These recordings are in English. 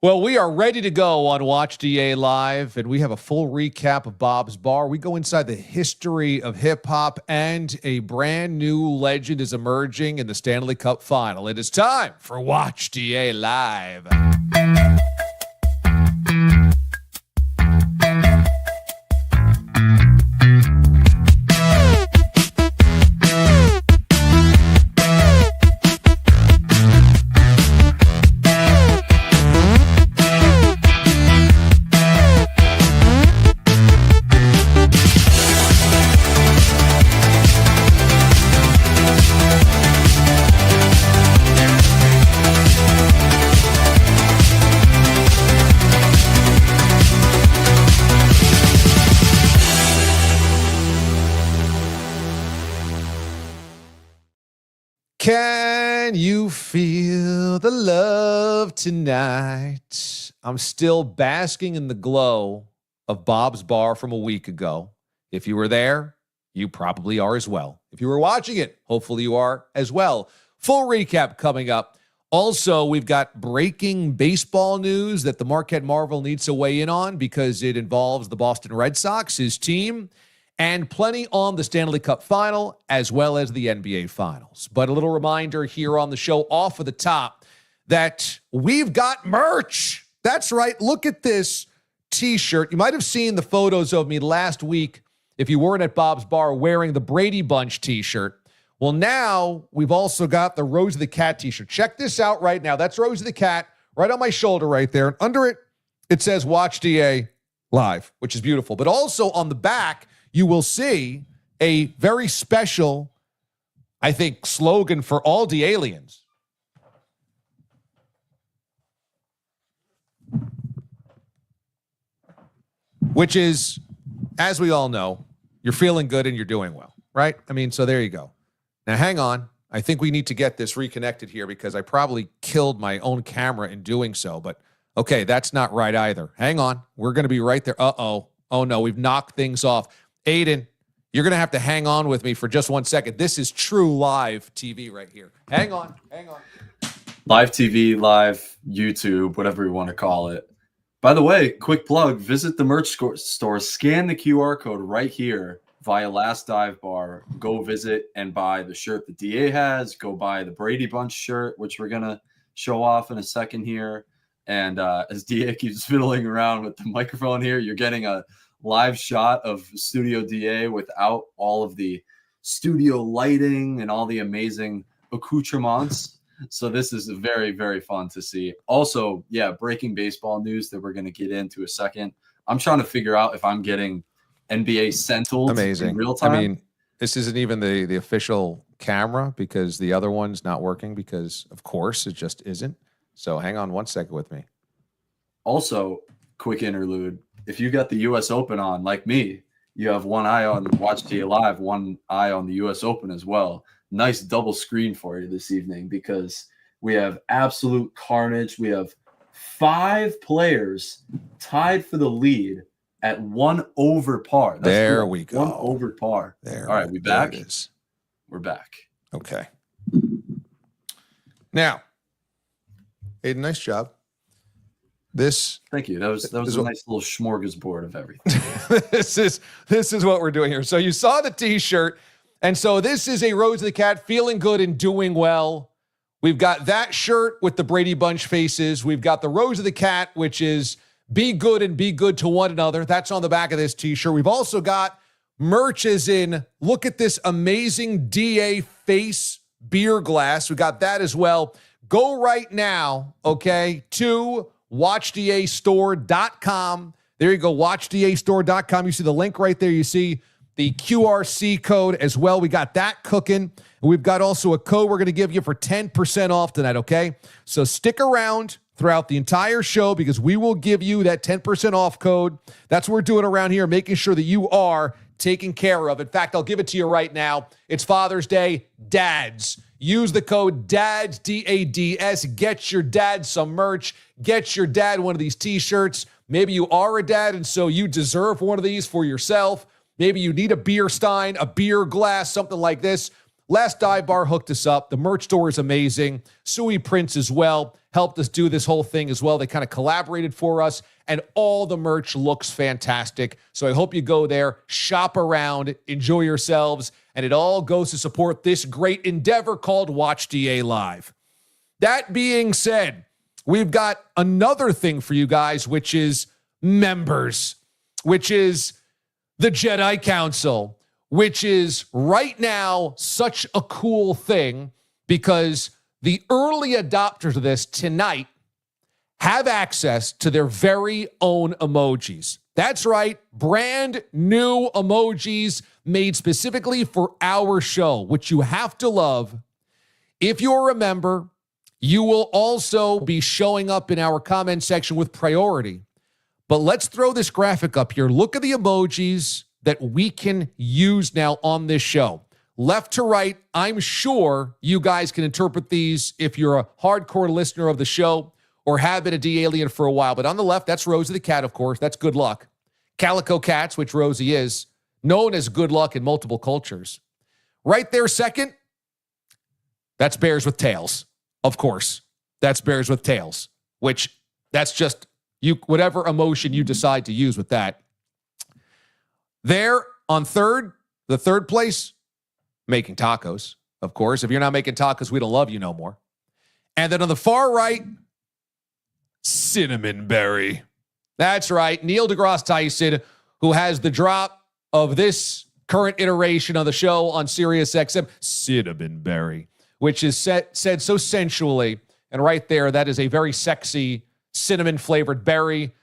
Well, we are ready to go on Watch D.A. Live, and we have a full recap of Bob's Bar. We go inside the history of hip-hop, and a brand new legend is emerging in the Stanley Cup final. It is time for Watch D.A. Live. Can you feel the love tonight? I'm still basking in the glow of Bob's Bar from a week ago. If you were there, you probably are as well. If you were watching it, hopefully you are as well. Full recap coming up. Also, we've got breaking baseball news that the Marquette Marvel needs to weigh in on because it involves the Boston Red Sox, his team, and plenty on the Stanley Cup final as well as the NBA Finals. But a little reminder here on the show off of the top that we've got merch. That's right. Look at this T-shirt. You might have seen the photos of me last week if you weren't at Bob's Bar wearing the Brady Bunch T-shirt. Well, now we've also got the Rose of the Cat T-shirt. Check this out right now. That's Rose of the Cat right on my shoulder right there. And under it, it says Watch DA Live, which is beautiful. But also on the back, you will see a very special, I think, slogan for all DA-liens. Which is, as we all know, you're feeling good and you're doing well, right? I mean, so there you go. Now, hang on. I think we need to get this reconnected here because I probably killed my own camera in doing so. But, okay, that's not right either. Hang on. We're going to be right there. Uh-oh. Oh, no, we've knocked things off. Aiden, you're going to have to hang on with me for just 1 second. This is true live TV right here. Hang on. Live TV, live YouTube, whatever you want to call it. By the way, quick plug, visit the merch store, scan the QR code right here via Last Dive Bar. Go visit and buy the shirt that DA has. Go buy the Brady Bunch shirt, which we're going to show off in a second here. And as DA keeps fiddling around with the microphone here, you're getting a live shot of Studio DA without all of the studio lighting and all the amazing accoutrements. So this is very, very fun to see. Also, yeah, breaking baseball news that we're going to get into a second. I'm trying to figure out if I'm getting NBA Sentinel in real time. I mean, this isn't even the official camera because the other one's not working because, of course, it just isn't. So hang on 1 second with me. Also, quick interlude. If you got the U.S. Open on, like me, you have one eye on Watch DA Live, one eye on the U.S. Open as well. Nice double screen for you this evening because we have absolute carnage. We have 5 players tied for the lead at 1 over par. That's there cool. We go. 1 over par. There. All right, we back? There it is. We're back. Okay. Now, Aiden, nice job. Thank you. That was a nice little smorgasbord of everything. this is what we're doing here. So you saw the T-shirt, and so this is a Rose of the Cat, feeling good and doing well. We've got that shirt with the Brady Bunch faces. We've got the Rose of the Cat, which is be good and be good to one another. That's on the back of this T-shirt. We've also got merch as in, look at this amazing DA face beer glass. We got that as well. Go right now, okay, to watchdastore.com. There you go, watchdastore.com. You see the link right there. You see the QRC code as well. We got that cooking. And we've got also a code we're going to give you for 10% off tonight, okay? So stick around throughout the entire show because we will give you that 10% off code. That's what we're doing around here, making sure that you are taken care of. In fact, I'll give it to you right now. It's Father's Day. Dads, use the code DADS, D-A-D-S. Get your dad some merch. Get your dad one of these T-shirts. Maybe you are a dad, and so you deserve one of these for yourself. Maybe you need a beer stein, a beer glass, something like this. Last Dive Bar hooked us up. The merch store is amazing. Sui Prince as well helped us do this whole thing as well. They kind of collaborated for us, and all the merch looks fantastic. So I hope you go there, shop around, enjoy yourselves, and it all goes to support this great endeavor called Watch D.A. Live. That being said, we've got another thing for you guys, which is members, which is the Jedi Council, which is right now such a cool thing because the early adopters of this tonight have access to their very own emojis. That's right, brand new emojis made specifically for our show, which you have to love. If you're a member, you will also be showing up in our comment section with priority. But let's throw this graphic up here. Look at the emojis that we can use now on this show. Left to right, I'm sure you guys can interpret these if you're a hardcore listener of the show or have been a DA-lien for a while. But on the left, that's Rosie the cat, of course. That's good luck. Calico Cats, which Rosie is, known as good luck in multiple cultures. Right there, second, that's bears with tails. Of course, that's bears with tails, which that's just you, whatever emotion you decide to use with that. There on third, the third place, making tacos, of course. If you're not making tacos, we don't love you no more. And then on the far right, cinnamon berry. That's right, Neil deGrasse Tyson, who has the drop of this current iteration of the show on SiriusXM, cinnamon berry, which is said so sensually. And right there, that is a very sexy cinnamon-flavored berry.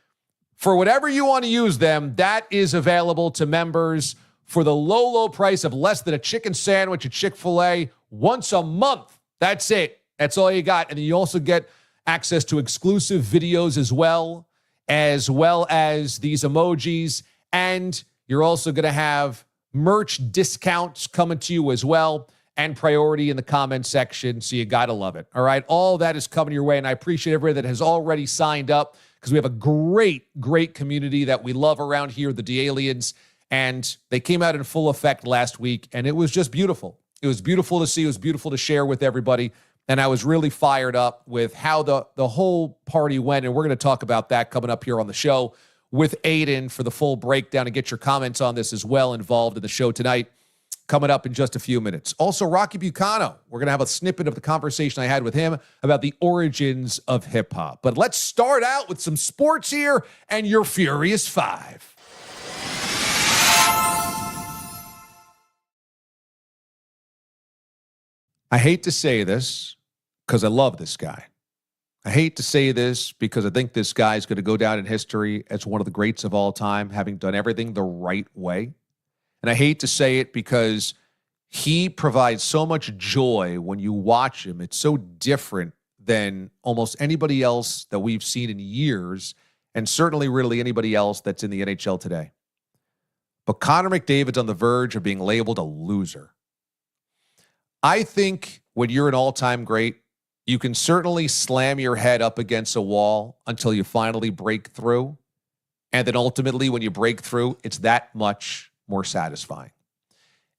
For whatever you want to use them, that is available to members for the low, low price of less than a chicken sandwich at Chick-fil-A once a month. That's it. That's all you got. And then you also get access to exclusive videos as well as these emojis. And you're also going to have merch discounts coming to you as well and priority in the comment section. So you got to love it. All right. All that is coming your way. And I appreciate everybody that has already signed up because we have a great, great community that we love around here, the DA-liens. And they came out in full effect last week. And it was just beautiful. It was beautiful to see. It was beautiful to share with everybody. And I was really fired up with how the whole party went. And we're going to talk about that coming up here on the show with Aiden for the full breakdown and get your comments on this as well involved in the show tonight. Coming up in just a few minutes. Also, Rocky Bucano. We're going to have a snippet of the conversation I had with him about the origins of hip-hop. But let's start out with some sports here and your Furious Five. I hate to say this because I love this guy. I hate to say this because I think this guy is going to go down in history as one of the greats of all time, having done everything the right way. And I hate to say it because he provides so much joy when you watch him. It's so different than almost anybody else that we've seen in years, and certainly really anybody else that's in the NHL today. But Connor McDavid's on the verge of being labeled a loser. I think when you're an all-time great, you can certainly slam your head up against a wall until you finally break through. And then ultimately, when you break through, it's that much more satisfying.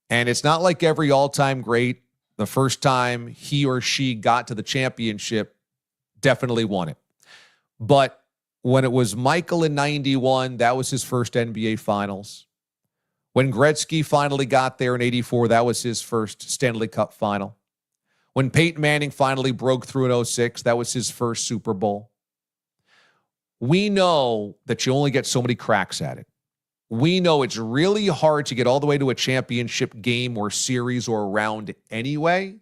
And it's not like every all-time great, the first time he or she got to the championship, definitely won it. But when it was Michael in 91, that was his first NBA Finals. When Gretzky finally got there in 84, that was his first Stanley Cup final. When Peyton Manning finally broke through in 06, that was his first Super Bowl. We know that you only get so many cracks at it. We know it's really hard to get all the way to a championship game or series or round anyway.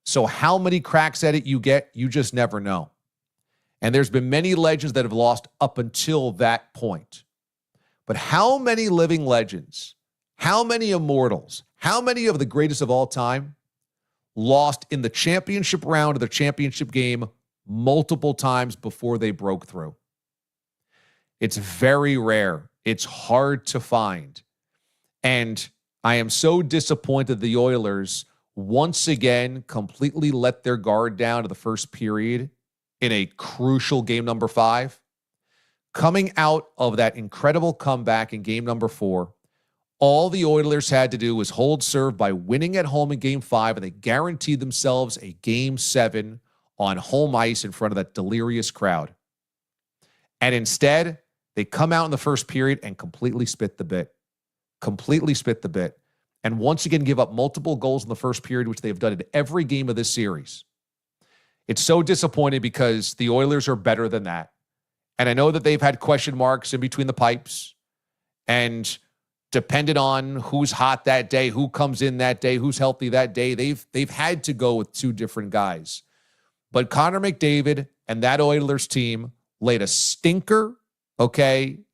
So how many cracks at it you get, you just never know. And there's been many legends that have lost up until that point. But how many living legends, how many immortals, how many of the greatest of all time lost in the championship round of the championship game multiple times before they broke through? It's very rare. It's hard to find. And I am so disappointed the Oilers once again completely let their guard down to the first period in a crucial game number 5. Coming out of that incredible comeback in game number 4, All the Oilers had to do was hold serve by winning at home in Game 5, and they guaranteed themselves a Game 7 on home ice in front of that delirious crowd. And instead, they come out in the first period and completely spit the bit. And once again give up multiple goals in the first period, which they've done in every game of this series. It's so disappointing because the Oilers are better than that. And I know that they've had question marks in between the pipes, and depended on who's hot that day, who comes in that day, who's healthy that day, they've had to go with two different guys. But Connor McDavid and that Oilers team laid a stinker,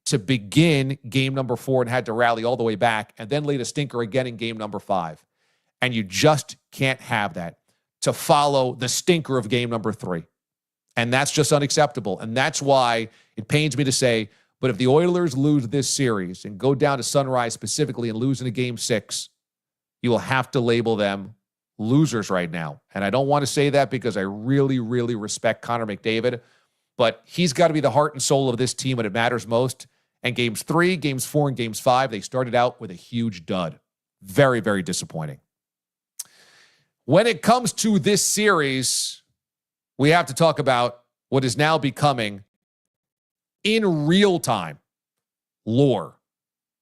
to begin game number 4 and had to rally all the way back, and then laid a stinker again in game number 5. And you just can't have that to follow the stinker of game number 3. And that's just unacceptable. And that's why it pains me to say, but if the Oilers lose this series and go down to Sunrise specifically and lose in a Game 6, you will have to label them losers right now. And I don't want to say that because I really, really respect Connor McDavid, but he's got to be the heart and soul of this team when it matters most. And Games 3, Games 4, and Games 5, they started out with a huge dud. Very, very disappointing. When it comes to this series, we have to talk about what is now becoming, in real time, lore.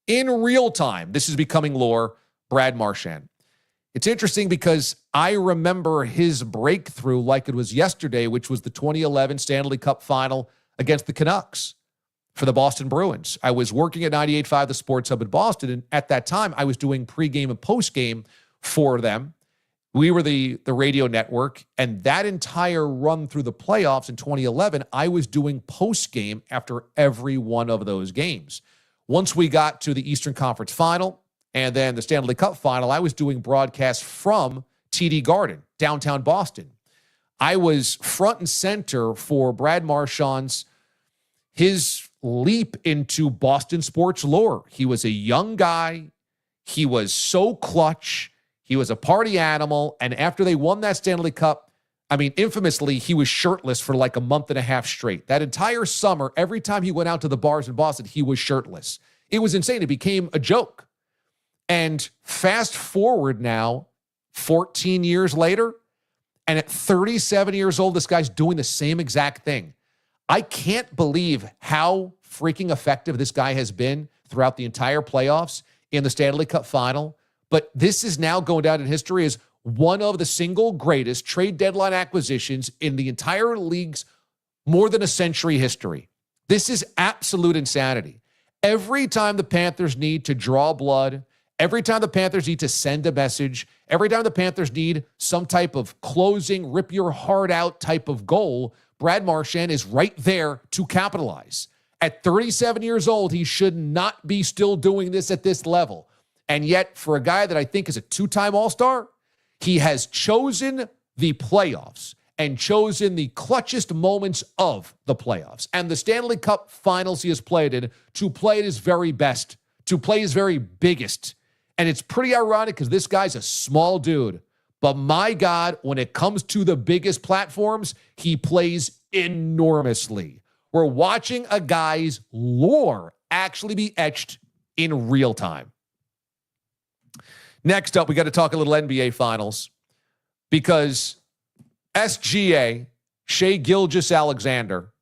In real time, this is becoming lore. Brad Marchand. It's interesting because I remember his breakthrough like it was yesterday, which was the 2011 Stanley Cup final against the Canucks for the Boston Bruins. I was working at 98.5 The Sports Hub in Boston, and at that time, I was doing pregame and postgame for them. We were the radio network, and that entire run through the playoffs in 2011, I was doing postgame after every one of those games. Once we got to the Eastern Conference Final and then the Stanley Cup Final, I was doing broadcasts from TD Garden, downtown Boston. I was front and center for Brad Marchand's his leap into Boston sports lore. He was a young guy. He was so clutch. He was a party animal. And after they won that Stanley Cup, infamously, he was shirtless for like a month and a half straight. That entire summer, every time he went out to the bars in Boston, he was shirtless. It was insane. It became a joke. And fast forward now, 14 years later, and at 37 years old, this guy's doing the same exact thing. I can't believe how freaking effective this guy has been throughout the entire playoffs in the Stanley Cup Final. But this is now going down in history as one of the single greatest trade deadline acquisitions in the entire league's more than a century history. This is absolute insanity. Every time the Panthers need to draw blood, every time the Panthers need to send a message, every time the Panthers need some type of closing, rip your heart out type of goal, Brad Marchand is right there to capitalize. At 37 years old, he should not be still doing this at this level. And yet, for a guy that I think is a two-time All-Star, he has chosen the playoffs and chosen the clutchest moments of the playoffs and the Stanley Cup finals he has played in to play at his very best, to play his very biggest. And it's pretty ironic because this guy's a small dude. But my God, when it comes to the biggest platforms, he plays enormously. We're watching a guy's lore actually be etched in real time. Next up, we got to talk a little NBA Finals because SGA, Shai Gilgeous-Alexander,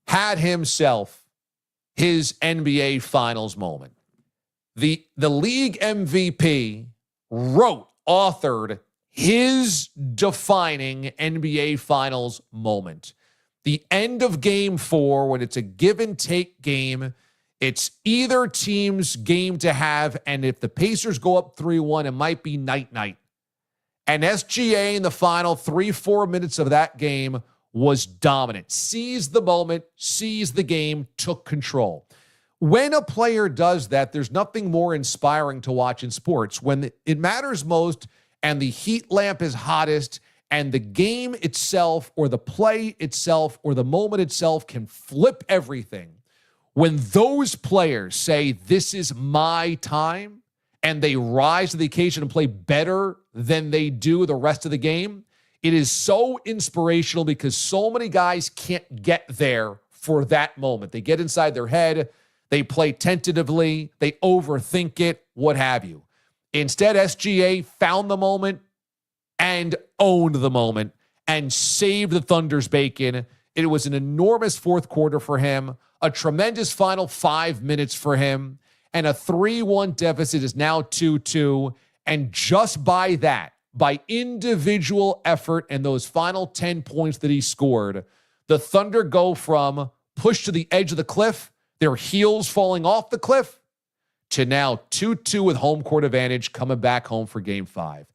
had himself his NBA Finals moment. The league MVP authored his defining NBA Finals moment. The end of Game 4, when it's a give and take game, it's either team's game to have, and if the Pacers go up 3-1, it might be night-night. And SGA in the final 3-4 minutes of that game was dominant. Seized the moment, seized the game, took control. When a player does that, there's nothing more inspiring to watch in sports. When it matters most and the heat lamp is hottest and the game itself or the play itself or the moment itself can flip everything. When those players say, this is my time, and they rise to the occasion and play better than they do the rest of the game, it is so inspirational because so many guys can't get there for that moment. They get inside their head. They play tentatively. They overthink it, what have you. Instead, SGA found the moment and owned the moment and saved the Thunder's bacon. It was an enormous fourth quarter for him, a tremendous final 5 minutes for him, and a 3-1 deficit is now 2-2. And just by that, by individual effort and those final 10 points that he scored, the Thunder go from pushed to the edge of the cliff, their heels falling off the cliff, to now 2-2 with home court advantage coming back home for Game 5.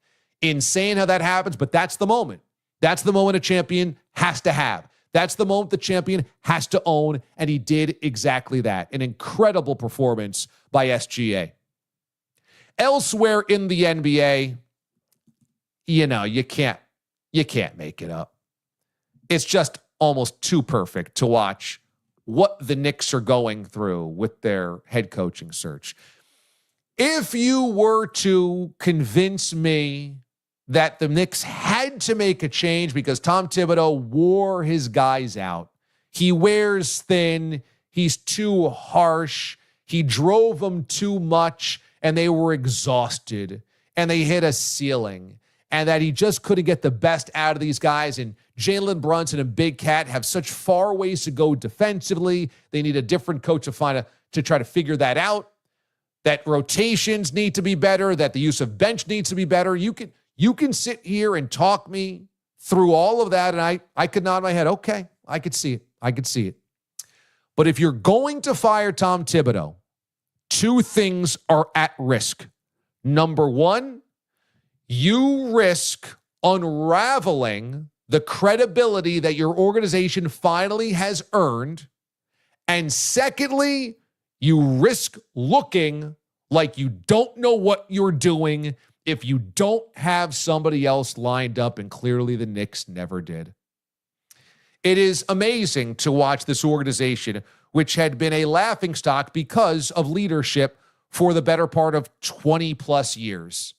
Insane how that happens, but that's the moment. That's the moment a champion has to have. That's the moment the champion has to own, and he did exactly that. An incredible performance by SGA. Elsewhere in the NBA, you can't make it up. It's just almost too perfect to watch what the Knicks are going through with their head coaching search. If you were to convince me that the Knicks had to make a change because Tom Thibodeau wore his guys out, he wears thin, he's too harsh, he drove them too much, and they were exhausted, and they hit a ceiling, and that he just couldn't get the best out of these guys, and Jalen Brunson and Big Cat have such far ways to go defensively. They need a different coach to try to figure that out, that rotations need to be better, that the use of bench needs to be better. You can sit here and talk me through all of that, and I could nod my head. Okay, I could see it. But if you're going to fire Tom Thibodeau, two things are at risk. Number one, you risk unraveling the credibility that your organization finally has earned. And secondly, you risk looking like you don't know what you're doing if you don't have somebody else lined up, and clearly the Knicks never did. It is amazing to watch this organization, which had been a laughingstock because of leadership for the better part of 20 plus years.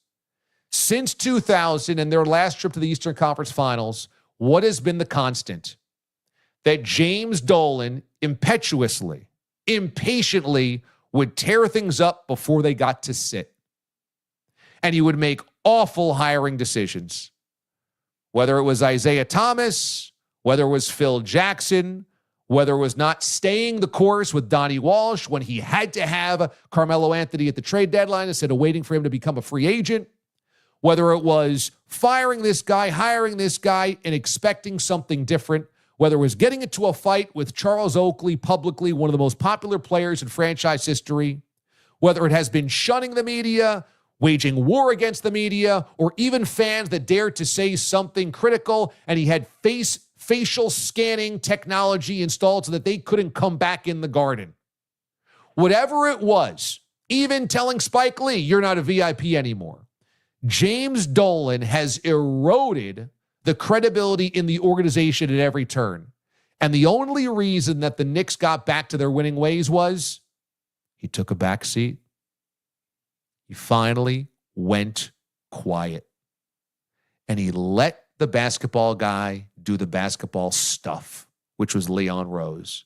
Since 2000 and their last trip to the Eastern Conference Finals, what has been the constant? That James Dolan impetuously, impatiently would tear things up before they got to sit. And he would make awful hiring decisions. Whether it was Isaiah Thomas, whether it was Phil Jackson, whether it was not staying the course with Donnie Walsh when he had to have Carmelo Anthony at the trade deadline instead of waiting for him to become a free agent, whether it was firing this guy, hiring this guy, and expecting something different, whether it was getting into a fight with Charles Oakley publicly, one of the most popular players in franchise history, whether it has been shunning the media, waging war against the media, or even fans that dared to say something critical, and he had facial scanning technology installed so that they couldn't come back in the Garden. Whatever it was, even telling Spike Lee, you're not a VIP anymore. James Dolan has eroded the credibility in the organization at every turn. And the only reason that the Knicks got back to their winning ways was he took a back seat. He finally went quiet. And he let the basketball guy do the basketball stuff, which was Leon Rose.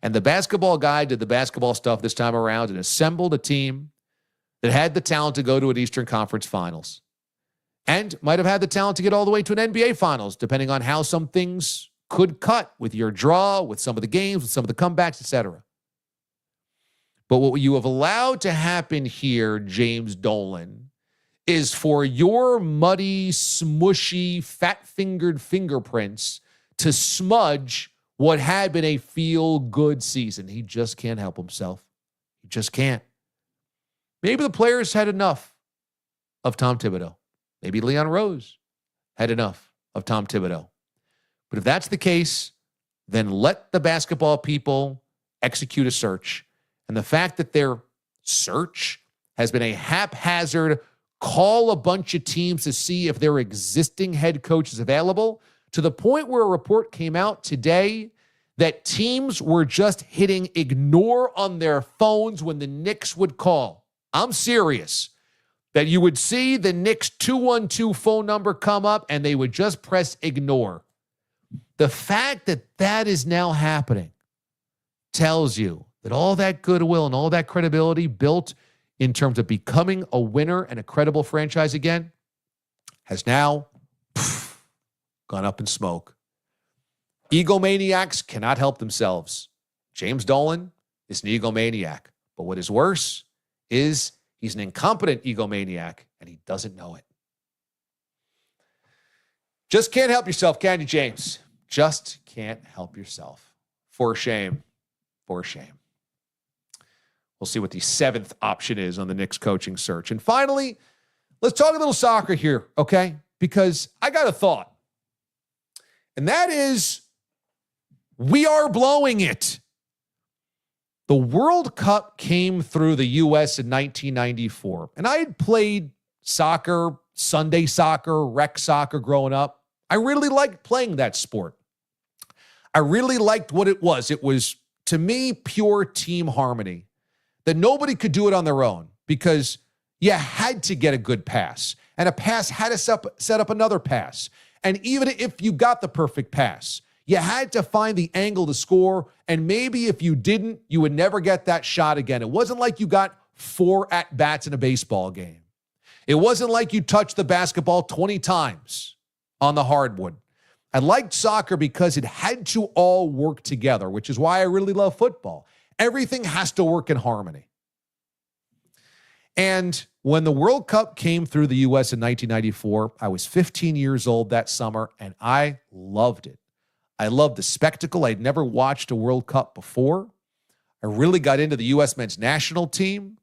And the basketball guy did the basketball stuff this time around and assembled a team that had the talent to go to an Eastern Conference Finals and might have had the talent to get all the way to an NBA Finals, depending on how some things could cut with your draw, with some of the games, with some of the comebacks, etc. But what you have allowed to happen here, James Dolan, is for your muddy, smushy, fat-fingered fingerprints to smudge what had been a feel-good season. He just can't help himself. He just can't. Maybe the players had enough of Tom Thibodeau. Maybe Leon Rose had enough of Tom Thibodeau. But if that's the case, then let the basketball people execute a search. And the fact that their search has been a haphazard, call a bunch of teams to see if their existing head coach is available, to the point where a report came out today that teams were just hitting ignore on their phones when the Knicks would call. I'm serious. That you would see the Knicks 212 phone number come up and they would just press ignore. The fact that that is now happening tells you that all that goodwill and all that credibility built in terms of becoming a winner and a credible franchise again has now gone up in smoke. Egomaniacs cannot help themselves. James Dolan is an egomaniac. But what is worse is he's an incompetent egomaniac, and he doesn't know it. Just can't help yourself, can you, James? Just can't help yourself. For shame. For shame. We'll see what the seventh option is on the Knicks coaching search. And finally, let's talk a little soccer here, okay? Because I got a thought. And that is, we are blowing it. The World Cup came through the U.S. in 1994. And I had played soccer, Sunday soccer, rec soccer growing up. I really liked playing that sport. I really liked what it was. It was, to me, pure team harmony. That nobody could do it on their own because you had to get a good pass. And a pass had to set up another pass. And even if you got the perfect pass, you had to find the angle to score. And maybe if you didn't, you would never get that shot again. It wasn't like you got 4 at-bats in a baseball game. It wasn't like you touched the basketball 20 times on the hardwood. I liked soccer because it had to all work together, which is why I really love football. Everything has to work in harmony. And when the World Cup came through the U.S. in 1994, I was 15 years old that summer, and I loved it. I loved the spectacle. I'd never watched a World Cup before. I really got into the U.S. men's national team.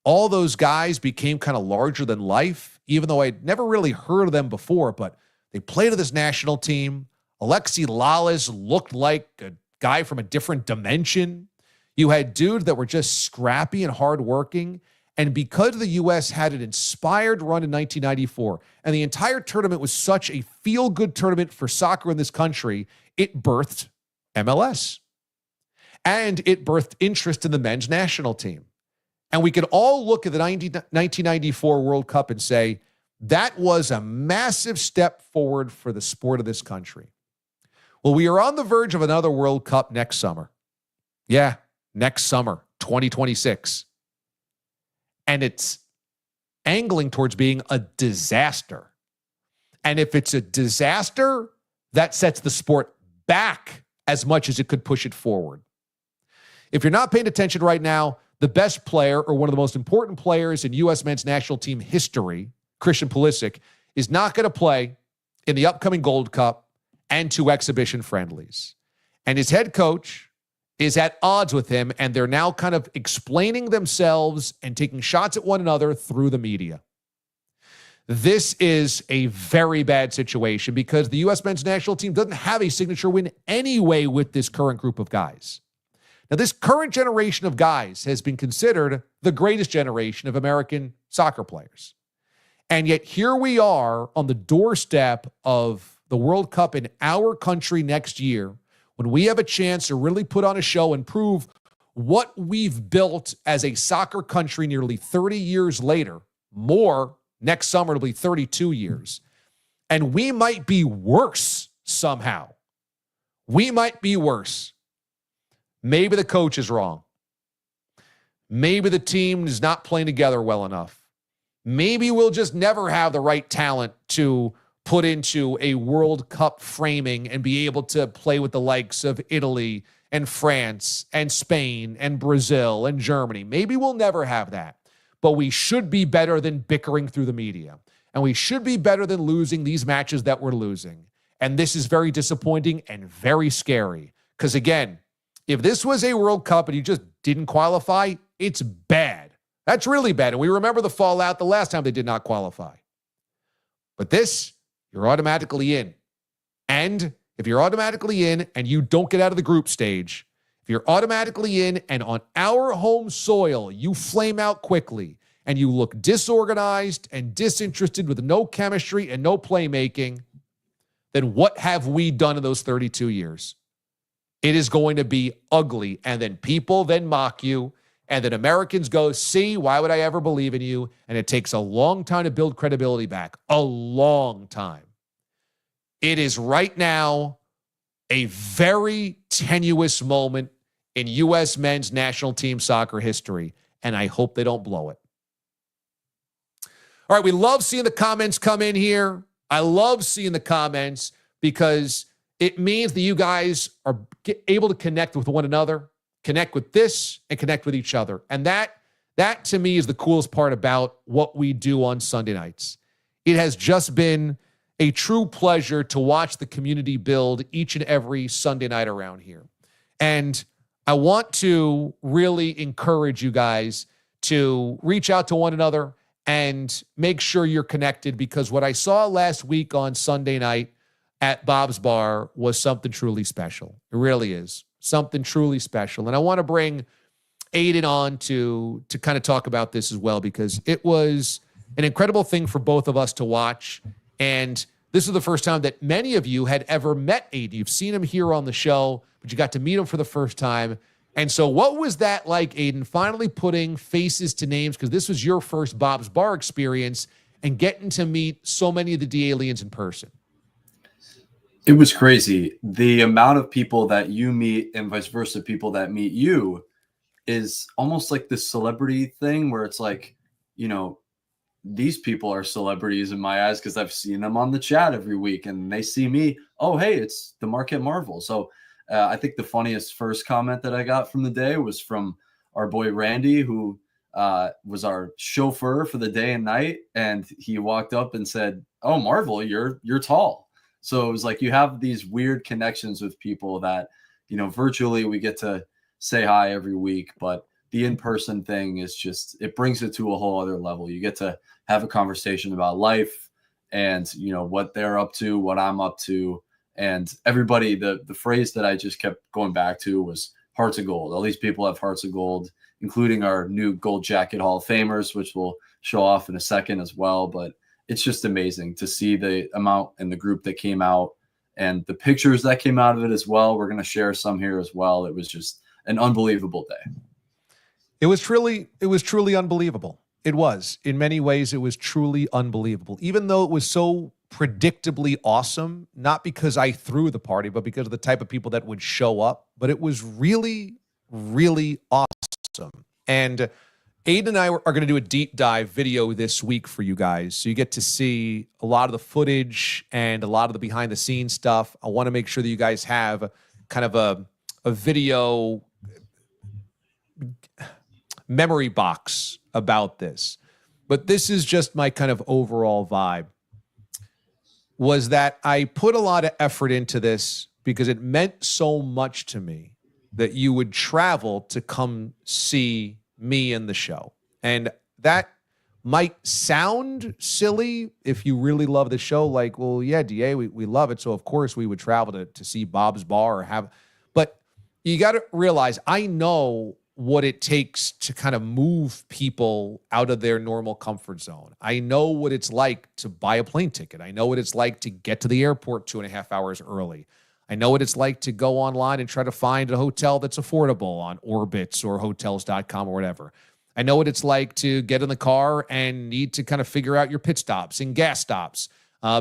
All those guys became kind of larger than life, even though I'd never really heard of them before, but they played to this national team. Alexi Lalas looked like a guy from a different dimension. You had dudes that were just scrappy and hardworking. And because the U.S. had an inspired run in 1994, and the entire tournament was such a feel-good tournament for soccer in this country, it birthed MLS. And it birthed interest in the men's national team. And we could all look at the 1994 World Cup and say, that was a massive step forward for the sport of this country. Well, we are on the verge of another World Cup next summer. Yeah, next summer, 2026. And it's angling towards being a disaster. And if it's a disaster, that sets the sport back as much as it could push it forward. If you're not paying attention right now, the best player or one of the most important players in U.S. men's national team history, Christian Pulisic, is not going to play in the upcoming Gold Cup and 2 exhibition friendlies. And his head coach is at odds with him, and they're now kind of explaining themselves and taking shots at one another through the media. This is a very bad situation because the U.S. men's national team doesn't have a signature win anyway with this current group of guys. Now, this current generation of guys has been considered the greatest generation of American soccer players. And yet here we are on the doorstep of the World Cup in our country next year, when we have a chance to really put on a show and prove what we've built as a soccer country nearly 30 years later, more next summer, it'll be 32 years. And we might be worse somehow. We might be worse. Maybe the coach is wrong. Maybe the team is not playing together well enough. Maybe we'll just never have the right talent to put into a World Cup framing and be able to play with the likes of Italy and France and Spain and Brazil and Germany. Maybe we'll never have that, but we should be better than bickering through the media. And we should be better than losing these matches that we're losing. And this is very disappointing and very scary. Because again, if this was a World Cup and you just didn't qualify, it's bad. That's really bad. And we remember the fallout the last time they did not qualify. But this, you're automatically in. And if you're automatically in and you don't get out of the group stage, if you're automatically in and on our home soil, you flame out quickly and you look disorganized and disinterested with no chemistry and no playmaking, then what have we done in those 32 years? It is going to be ugly. And then people then mock you. And then Americans go, see, why would I ever believe in you? And it takes a long time to build credibility back. A long time. It is right now a very tenuous moment in U.S. men's national team soccer history, and I hope they don't blow it. All right, we love seeing the comments come in here. I love seeing the comments because it means that you guys are able to connect with one another, connect with this, and connect with each other. And that to me is the coolest part about what we do on Sunday nights. It has just been a true pleasure to watch the community build each and every Sunday night around here. And I want to really encourage you guys to reach out to one another and make sure you're connected, because what I saw last week on Sunday night at Bob's Bar was something truly special. It really is something truly special. And I want to bring Aiden on to kind of talk about this as well, because it was an incredible thing for both of us to watch. And this is the first time that many of you had ever met Aiden. You've seen him here on the show, but you got to meet him for the first time. And so what was that like, Aiden, finally putting faces to names, because this was your first Bob's Bar experience, and getting to meet so many of the DA-liens in person? It was crazy. The amount of people that you meet and vice versa, people that meet you, is almost like this celebrity thing where it's like, you know, these people are celebrities in my eyes because I've seen them on the chat every week, and they see me. Oh, hey, it's the Marquette Marvel. So I think the funniest first comment that I got from the day was from our boy Randy, who was our chauffeur for the day and night. And he walked up and said, "Oh, Marvel, you're tall." So it was like you have these weird connections with people that, you know, virtually we get to say hi every week, but the in-person thing is just, it brings it to a whole other level. You get to have a conversation about life and, you know, what they're up to, what I'm up to. And everybody, the phrase that I just kept going back to was hearts of gold. All these people have hearts of gold, including our new Gold Jacket Hall of Famers, which we'll show off in a second as well. But it's just amazing to see the amount and the group that came out and the pictures that came out of it as well. We're going to share some here as well. It was just an unbelievable day. It was truly unbelievable. It was. In many ways, it was truly unbelievable. Even though it was so predictably awesome, not because I threw the party, but because of the type of people that would show up. But it was really, really awesome. And Aiden and I are going to do a deep dive video this week for you guys. So you get to see a lot of the footage and a lot of the behind the scenes stuff. I want to make sure that you guys have kind of a video memory box about this. But this is just my kind of overall vibe, was that I put a lot of effort into this because it meant so much to me that you would travel to come see me in the show. And that might sound silly if you really love the show, like, well, yeah, DA, we love it, so of course we would travel to see Bob's Bar or have, but you got to realize, I know what it takes to kind of move people out of their normal comfort zone. I know what it's like to buy a plane ticket. I know what it's like to get to the airport 2.5 hours early. I know what it's like to go online and try to find a hotel that's affordable on Orbitz or hotels.com or whatever. I know what it's like to get in the car and need to kind of figure out your pit stops and gas stops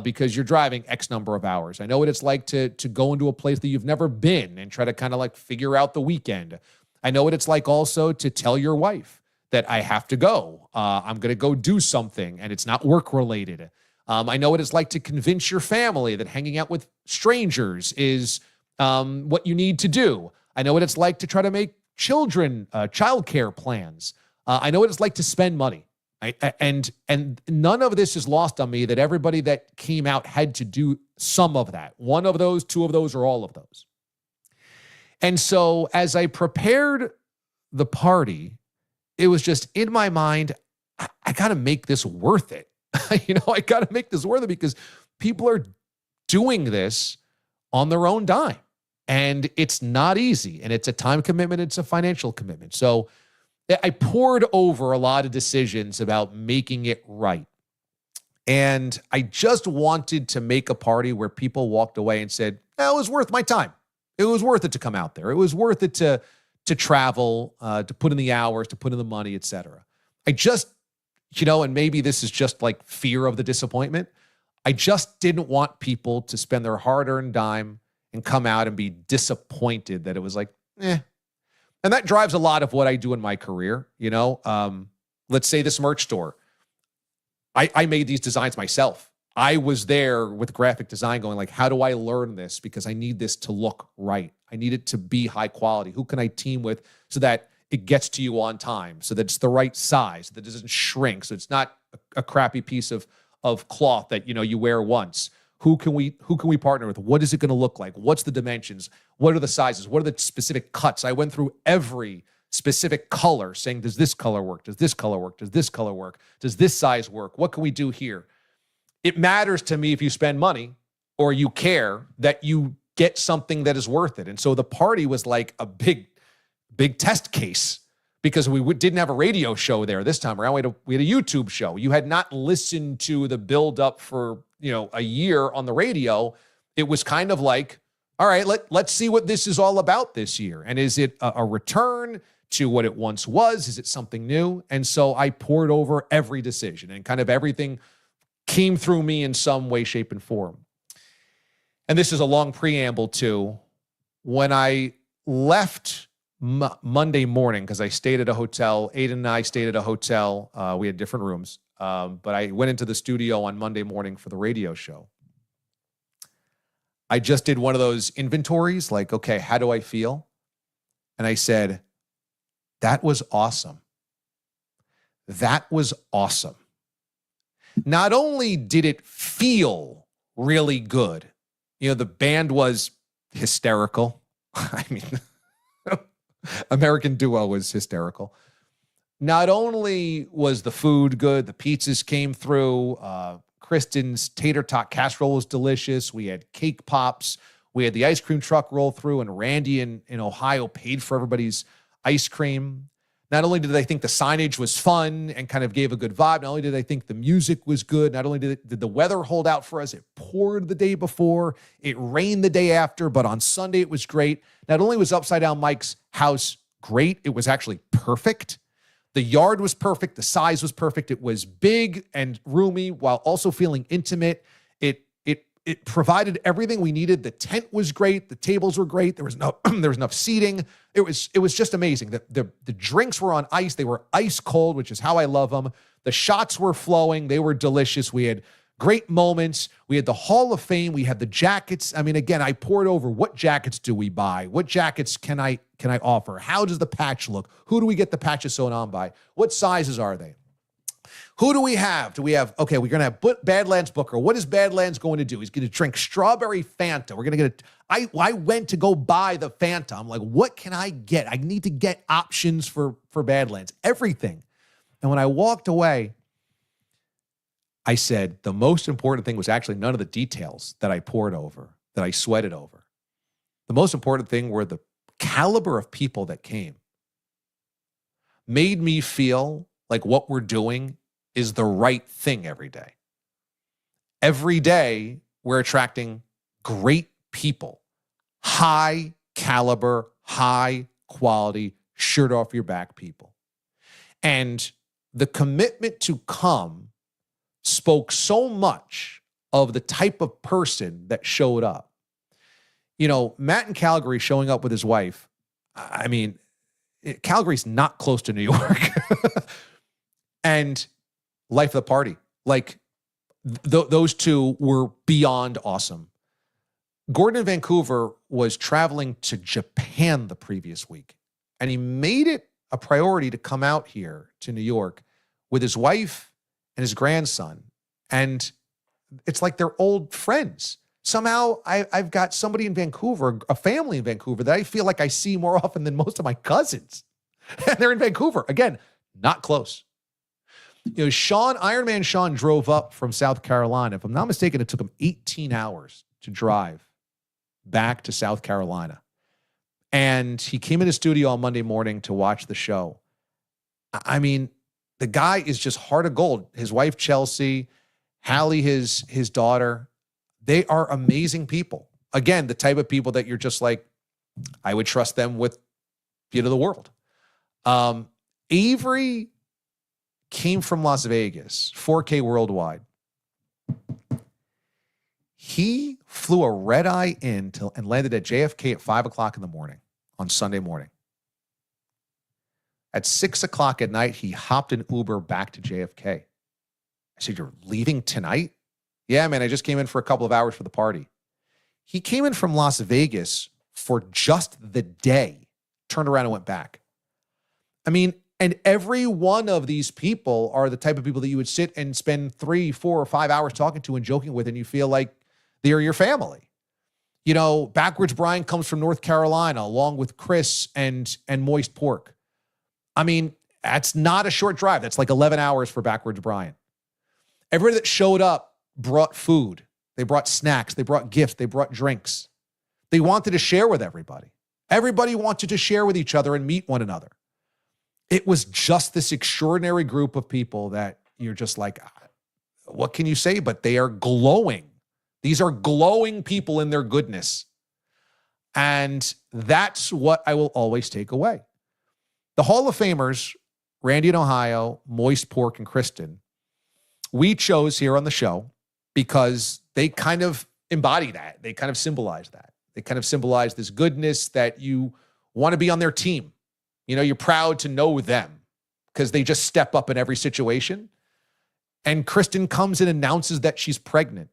because you're driving X number of hours. I know what it's like to go into a place that you've never been and try to kind of like figure out the weekend. I know what it's like also to tell your wife that I have to go. I'm going to go do something and it's not work related. I know what it's like to convince your family that hanging out with strangers is what you need to do. I know what it's like to try to make childcare plans. I know what it's like to spend money. And none of this is lost on me that everybody that came out had to do some of that. One of those, two of those, or all of those. And so as I prepared the party, it was just in my mind, I got to make this worth it. I got to make this worth it because people are doing this on their own dime. And it's not easy. And it's a time commitment. It's a financial commitment. So I poured over a lot of decisions about making it right. And I just wanted to make a party where people walked away and said, it was worth my time. It was worth it to come out there. It was worth it to travel, to put in the hours, to put in the money, etc. I just, and maybe this is just like fear of the disappointment. I just didn't want people to spend their hard-earned dime and come out and be disappointed that it was like, And that drives a lot of what I do in my career. Let's say this merch store. I made these designs myself. I was there with graphic design going like, how do I learn this? Because I need this to look right. I need it to be high quality. Who can I team with so that it gets to you on time, so that it's the right size, that it doesn't shrink, so it's not a crappy piece of cloth that you wear once. Who can we partner with? What is it going to look like? What's the dimensions? What are the sizes? What are the specific cuts? I went through every specific color saying, does this color work? Does this color work? Does this color work? Does this size work? What can we do here? It matters to me if you spend money or you care that you get something that is worth it. And so the party was like a big test case because we didn't have a radio show there this time around. We had a YouTube show. You had not listened to the build up for, a year on the radio. It was kind of like, all right, let's see what this is all about this year. And is it a return to what it once was? Is it something new? And so I poured over every decision, and kind of everything came through me in some way, shape, and form. And this is a long preamble to when I left Monday morning, because I stayed at a hotel. Aiden and I stayed at a hotel. We had different rooms. But I went into the studio on Monday morning for the radio show. I just did one of those inventories, like, okay, how do I feel? And I said, that was awesome. That was awesome. Not only did it feel really good, the band was hysterical. I mean, American Duo was hysterical. Not only was the food good, the pizzas came through. Kristen's tater tot casserole was delicious. We had cake pops. We had the ice cream truck roll through, and Randy in Ohio paid for everybody's ice cream. Not only did I think the signage was fun and kind of gave a good vibe, not only did I think the music was good, not only did the weather hold out for us, it poured the day before, it rained the day after, but on Sunday it was great. Not only was Upside Down Mike's house great, it was actually perfect. The yard was perfect. The size was perfect. It was big and roomy while also feeling intimate. It provided everything we needed. The tent was great. The tables were great. There was enough seating. It was just amazing. The drinks were on ice. They were ice cold, which is how I love them. The shots were flowing. They were delicious. We had great moments. We had the Hall of Fame. We had the jackets. I mean, again, I poured over what jackets do we buy? What jackets can I offer? How does the patch look? Who do we get the patches sewn on by? What sizes are they? Who do we have? Okay, we're going to have Badlands Booker. What is Badlands going to do? He's going to drink strawberry Fanta. We're going to get I went to go buy the Fanta. I'm like, what can I get? I need to get options for Badlands, everything. And when I walked away, I said the most important thing was actually none of the details that I poured over, that I sweated over. The most important thing were the caliber of people that came. Made me feel like what we're doing is the right thing every day. Every day, we're attracting great people, high caliber, high quality, shirt off your back people. And the commitment to come spoke so much of the type of person that showed up. Matt in Calgary showing up with his wife, I mean, Calgary's not close to New York. And life of the party. Like, those two were beyond awesome. Gordon in Vancouver was traveling to Japan the previous week, and he made it a priority to come out here to New York with his wife and his grandson. And it's like they're old friends. Somehow I've got somebody in Vancouver, a family in Vancouver, that I feel like I see more often than most of my cousins. And they're in Vancouver. Again, not close. Ironman Sean drove up from South Carolina. If I'm not mistaken, it took him 18 hours to drive back to South Carolina. And he came in the studio on Monday morning to watch the show. I mean, the guy is just heart of gold. His wife, Chelsea, Hallie, his daughter, they are amazing people. Again, the type of people that you're just like, I would trust them with the world. Avery came from Las Vegas, 4K worldwide. He flew a red eye in and landed at JFK at 5 o'clock in the morning on Sunday morning. At 6 o'clock at night, he hopped an Uber back to JFK. I said, "You're leaving tonight?" "Yeah, man, I just came in for a couple of hours for the party." He came in from Las Vegas for just the day, turned around and went back. I mean, and every one of these people are the type of people that you would sit and spend 3, 4, or 5 hours talking to and joking with, and you feel like they're your family. You know, Backwards Brian comes from North Carolina, along with Chris and Moist Pork. I mean, that's not a short drive. That's like 11 hours for Backwards Brian. Everybody that showed up brought food. They brought snacks. They brought gifts. They brought drinks. They wanted to share with everybody. Everybody wanted to share with each other and meet one another. It was just this extraordinary group of people that you're just like, what can you say? But they are glowing. These are glowing people in their goodness. And that's what I will always take away. The Hall of Famers, Randy in Ohio, Moist Pork, and Kristen, we chose here on the show because they kind of embody that. They kind of symbolize that. They kind of symbolize this goodness that you want to be on their team. You know, you're proud to know them because they just step up in every situation. And Kristen comes and announces that she's pregnant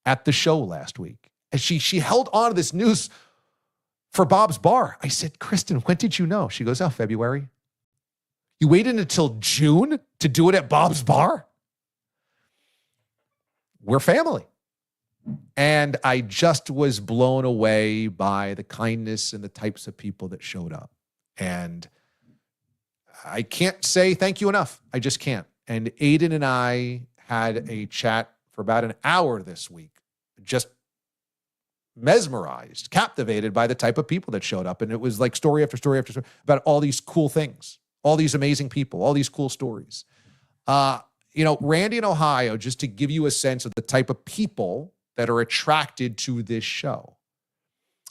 at the show last week. And she held on to this news for Bob's Bar. I said, "Kristen, when did you know?" She goes, "Oh, February." You waited until June to do it at Bob's Bar? We're family. And I just was blown away by the kindness and the types of people that showed up. And I can't say thank you enough. I just can't. And Aiden and I had a chat for about an hour this week, just mesmerized, captivated by the type of people that showed up. And it was like story after story after story about all these cool things, all these amazing people, all these cool stories. You know, Randy in Ohio, just to give you a sense of the type of people that are attracted to this show.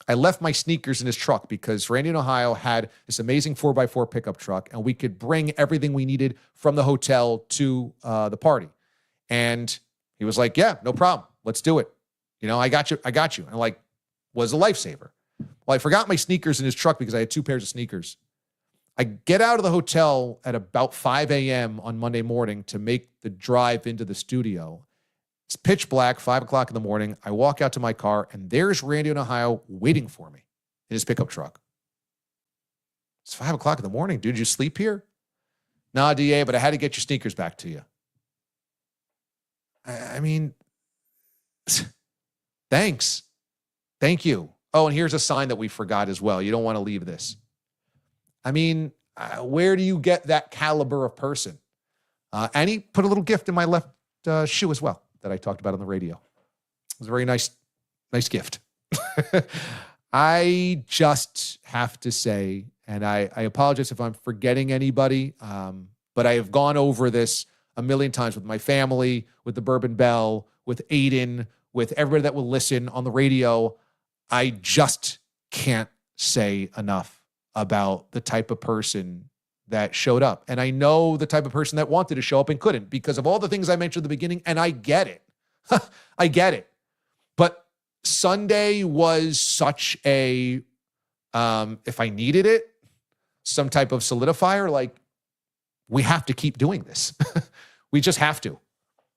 I left my sneakers in his truck because Randy in Ohio had this amazing 4x4 pickup truck, and we could bring everything we needed from the hotel to the party. And he was like, "Yeah, no problem. Let's do it. You know, I got you. And like, was a lifesaver. Well, I forgot my sneakers in his truck because I had 2 pairs of sneakers. I get out of the hotel at about 5 a.m. on Monday morning to make the drive into the studio. It's pitch black, 5 o'clock in the morning. I walk out to my car, and there's Randy in Ohio waiting for me in his pickup truck. It's 5 o'clock in the morning. Dude, you sleep here? "Nah, DA, but I had to get your sneakers back to you." I mean, thanks. Thank you. Oh, and here's a sign that we forgot as well. You don't want to leave this. I mean, where do you get that caliber of person? And he put a little gift in my left shoe as well that I talked about on the radio. It was a very nice gift. I just have to say, and I apologize if I'm forgetting anybody, but I have gone over this a million times with my family, with the Bourbon Bell, with Aiden, with everybody that will listen on the radio. I just can't say enough about the type of person that showed up. And I know the type of person that wanted to show up and couldn't because of all the things I mentioned at the beginning, and I get it. I get it. But Sunday was such a, if I needed it, some type of solidifier, like, we have to keep doing this. We just have to.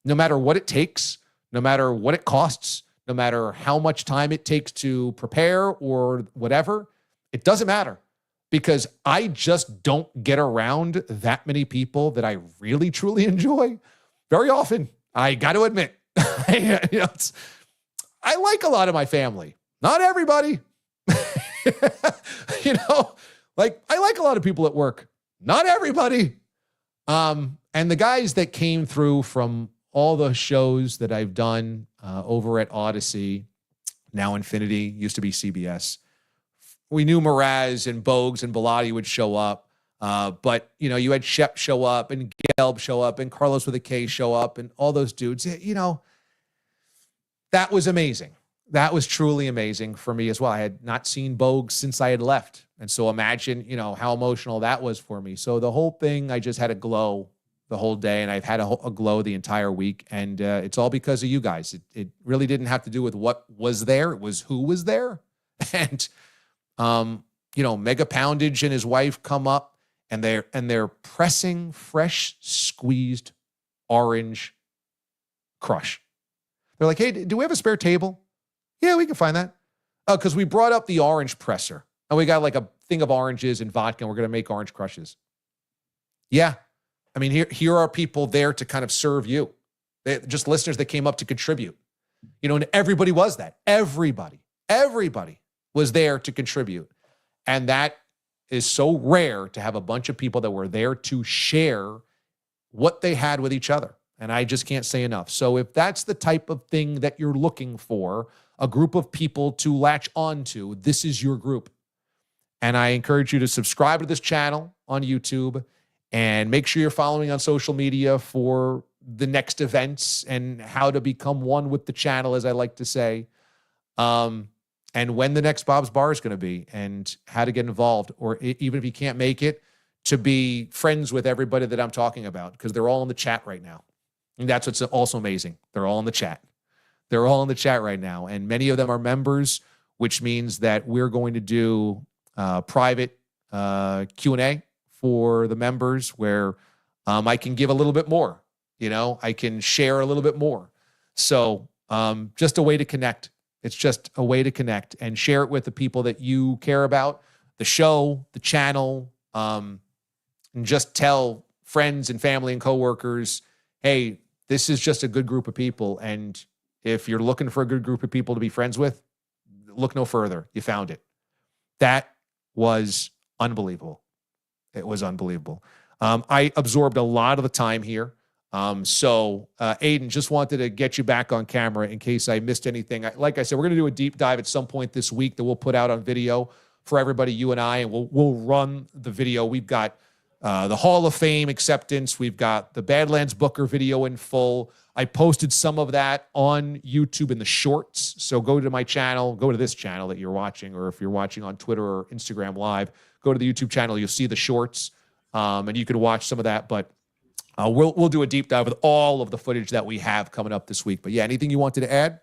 No matter what it takes, no matter what it costs, no matter how much time it takes to prepare or whatever, it doesn't matter. Because I just don't get around that many people that I really, truly enjoy very often. I got to admit, I like a lot of my family. Not everybody. Like I like a lot of people at work. Not everybody. And the guys that came through from all the shows that I've done over at Odyssey, now Infinity, used to be CBS. We knew Mraz and Bogues and Bellotti would show up. But, you had Shep show up and Gelb show up and Carlos with a K show up and all those dudes. That was amazing. That was truly amazing for me as well. I had not seen Bogues since I had left. And so imagine, how emotional that was for me. So the whole thing, I just had a glow the whole day, and I've had a glow the entire week. And it's all because of you guys. It really didn't have to do with what was there. It was who was there. And Mega Poundage and his wife come up and they're pressing fresh squeezed orange crush. They're like, hey, do we have a spare table? Yeah, we can find that. Because we brought up the orange presser and we got like a thing of oranges and vodka and we're going to make orange crushes. Yeah. I mean, here are people there to kind of serve you. They're just listeners that came up to contribute. You know, and everybody was that. Everybody was there to contribute. And that is so rare to have a bunch of people that were there to share what they had with each other. And I just can't say enough. So if that's the type of thing that you're looking for, a group of people to latch onto, this is your group. And I encourage you to subscribe to this channel on YouTube and make sure you're following on social media for the next events and how to become one with the channel, as I like to say. And when the next Bob's Bar is going to be and how to get involved, or even if you can't make it, to be friends with everybody that I'm talking about, because they're all in the chat right now. And that's what's also amazing. They're all in the chat. They're all in the chat right now. And many of them are members, which means that we're going to do private Q&A for the members where I can give a little bit more. You know, I can share a little bit more. So just a way to connect. It's just a way to connect and share it with the people that you care about, the show, the channel, and just tell friends and family and coworkers, hey, this is just a good group of people. And if you're looking for a good group of people to be friends with, look no further. You found it. That was unbelievable. It was unbelievable. I absorbed a lot of the time here. So Aiden, just wanted to get you back on camera in case I missed anything. Like I said, we're going to do a deep dive at some point this week that we'll put out on video for everybody, you and I, and we'll run the video. We've got the Hall of Fame acceptance. We've got the Badlands Booker video in full. I posted some of that on YouTube in the shorts. So go to my channel, go to this channel that you're watching, or if you're watching on Twitter or Instagram Live, go to the YouTube channel. You'll see the shorts, and you can watch some of that. But we'll do a deep dive with all of the footage that we have coming up this week. But yeah, anything you wanted to add?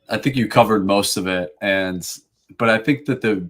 I think you covered most of it. But I think that the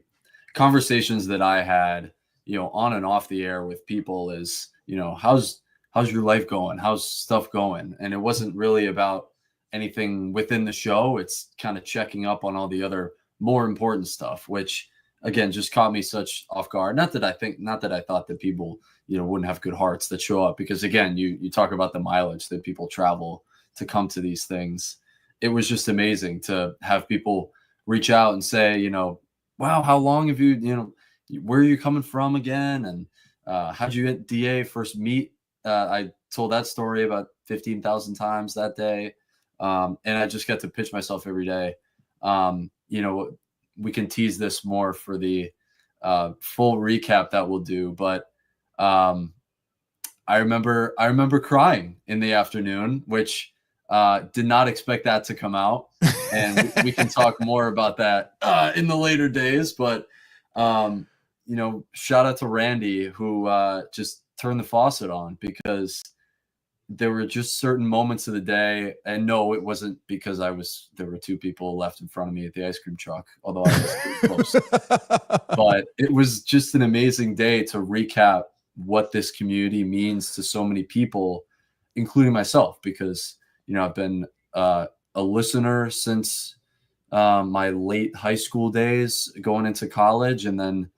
conversations that I had, you know, on and off the air with people is, you know, how's your life going? How's stuff going? And it wasn't really about anything within the show. It's kind of checking up on all the other more important stuff, which again, just caught me such off guard. Not that I thought that people, you know, wouldn't have good hearts that show up, because again, you talk about the mileage that people travel to come to these things. It was just amazing to have people reach out and say, you know, wow, how long have you, you know, where are you coming from again? And how'd you at DA first meet? I told that story about 15,000 times that day. And I just got to pitch myself every day. You know, we can tease this more for the full recap that we'll do. But I remember crying in the afternoon, which did not expect that to come out. And we can talk more about that in the later days. But, you know, shout out to Randy, who just turned the faucet on, because there were just certain moments of the day. And no, it wasn't because there were two people left in front of me at the ice cream truck, although I was pretty close. But it was just an amazing day to recap what this community means to so many people, including myself, because, you know, I've been a listener since my late high school days going into college, and then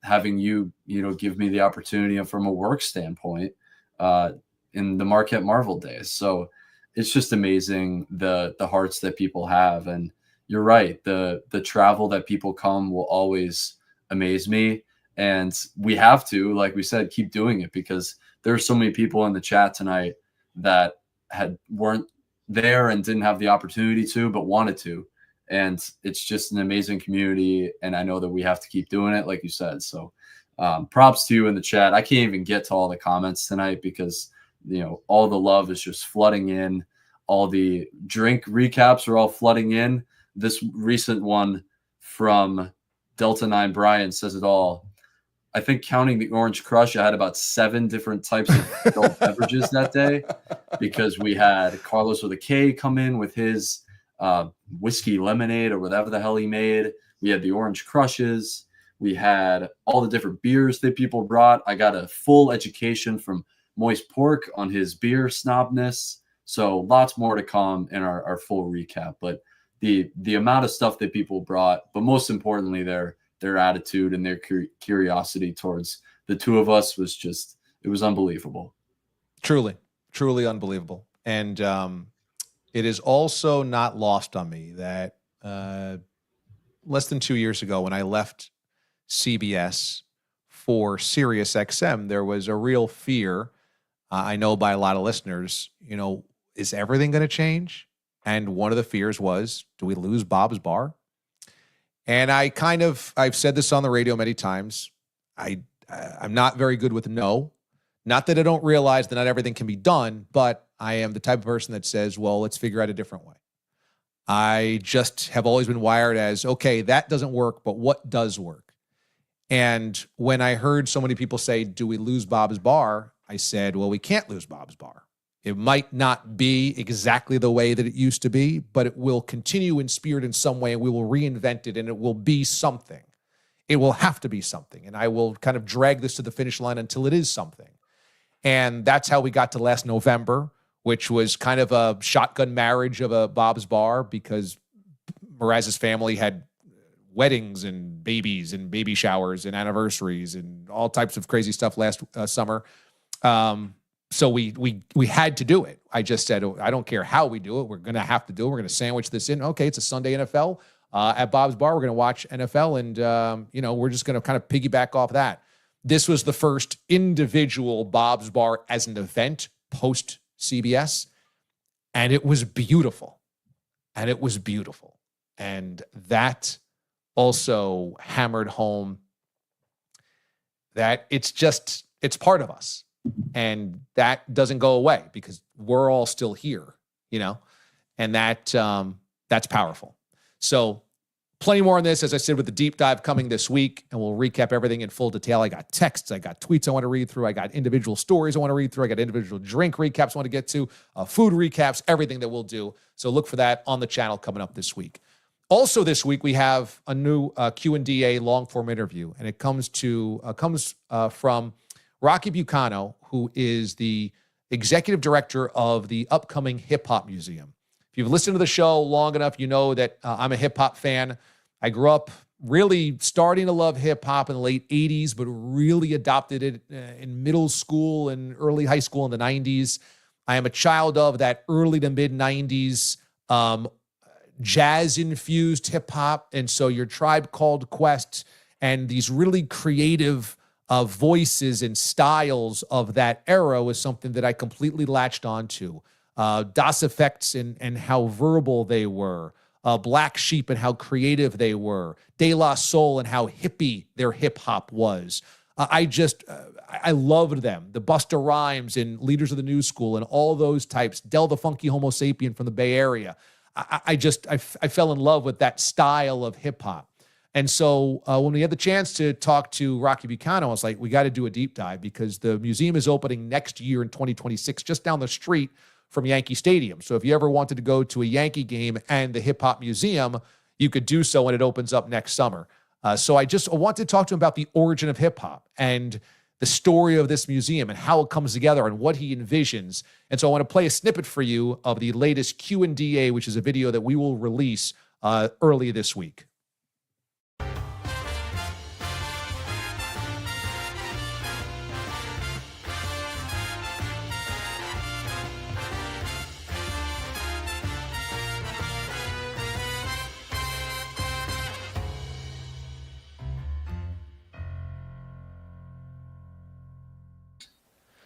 having you know, give me the opportunity from a work standpoint in the Marquette Marvel days. So it's just amazing the hearts that people have. And you're right, the travel that people come will always amaze me. And we have to, like we said, keep doing it, because there's so many people in the chat tonight that weren't there and didn't have the opportunity to, but wanted to. And it's just an amazing community. And I know that we have to keep doing it, like you said. So props to you in the chat. I can't even get to all the comments tonight because, you know, all the love is just flooding in. All the drink recaps are all flooding in. This recent one from Delta 9 Brian says it all. I think counting the Orange Crush, I had about 7 different types of adult beverages that day, because we had Carlos with a K come in with his whiskey lemonade or whatever the hell he made. We had the Orange Crushes. We had all the different beers that people brought. I got a full education from Moist Pork on his beer snobness. So lots more to come in our full recap. But the amount of stuff that people brought, but most importantly, their attitude and their curiosity towards the two of us was just, it was unbelievable. Truly, truly unbelievable. And it is also not lost on me that less than 2 years ago, when I left CBS for Sirius XM, there was a real fear, I know by a lot of listeners, is everything going to change? And one of the fears was, do we lose Bob's Bar? And I've said this on the radio many times. I'm not very good with no. Not that I don't realize that not everything can be done, but I am the type of person that says, well, let's figure out a different way. I just have always been wired as, okay, that doesn't work, but what does work? And when I heard so many people say, do we lose Bob's Bar? I said, well, we can't lose Bob's Bar. It might not be exactly the way that it used to be, but it will continue in spirit in some way, and we will reinvent it, and it will be something. It will have to be something, and I will kind of drag this to the finish line until it is something. And that's how we got to last November, which was kind of a shotgun marriage of a Bob's Bar, because Mraz's family had weddings and babies and baby showers and anniversaries and all types of crazy stuff last summer. So we had to do it. I just said, I don't care how we do it. We're going to have to do it. We're going to sandwich this in. Okay, it's a Sunday NFL at Bob's Bar. We're going to watch NFL, and we're just going to kind of piggyback off that. This was the first individual Bob's Bar as an event post CBS, and it was beautiful. And that also hammered home that it's part of us. And that doesn't go away because we're all still here, and that's powerful. So plenty more on this, as I said, with the deep dive coming this week, and we'll recap everything in full detail. I got texts, I got tweets I want to read through, I got individual stories I want to read through, I got individual drink recaps I want to get to, food recaps, everything that we'll do. So look for that on the channel coming up this week. Also this week, we have a new Q&DA long-form interview, and it comes from Rocky Bucano, who is the executive director of the upcoming Hip Hop Museum. If you've listened to the show long enough, you know that I'm a hip hop fan. I grew up really starting to love hip hop in the late 80s, but really adopted it in middle school and early high school in the 90s. I am a child of that early to mid 90s jazz-infused hip hop. And so your Tribe Called Quest and these really creative voices and styles of that era was something that I completely latched onto. Das Effects and how verbal they were. Black Sheep and how creative they were. De La Soul and how hippie their hip hop was. I loved them. The Busta Rhymes and Leaders of the New School and all those types. Del the Funky Homo Sapien from the Bay Area. I fell in love with that style of hip hop. And so when we had the chance to talk to Rocky Bucano, I was like, we got to do a deep dive because the museum is opening next year in 2026, just down the street from Yankee Stadium. So if you ever wanted to go to a Yankee game and the Hip Hop Museum, you could do so when it opens up next summer. So I wanted to talk to him about the origin of hip hop and the story of this museum and how it comes together and what he envisions. And so I want to play a snippet for you of the latest Q&DA, which is a video that we will release early this week.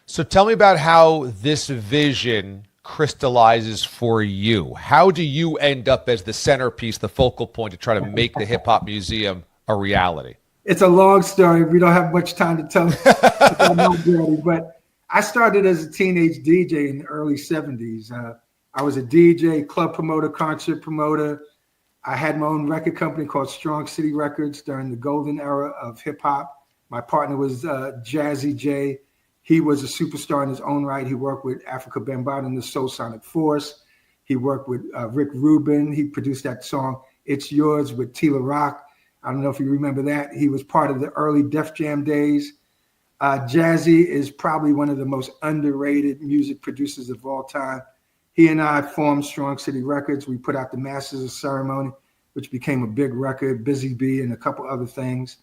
So tell me about how this vision crystallizes for you. How do you end up as the centerpiece, the focal point to try to make the Hip Hop Museum a reality? It's a long story. We don't have much time to tell it. But I started as a teenage DJ in the early 70s. I was a DJ, club promoter, concert promoter. I had my own record company called Strong City Records during the golden era of hip hop. My partner was Jazzy J. He was a superstar in his own right. He worked with Africa Bambaataa and the Soul Sonic Force. He worked with Rick Rubin. He produced that song, It's Yours, with Tila Rock. I don't know if you remember that. He was part of the early Def Jam days. Jazzy is probably one of the most underrated music producers of all time. He and I formed Strong City Records. We put out the Masters of Ceremony, which became a big record, Busy Bee, and a couple other things.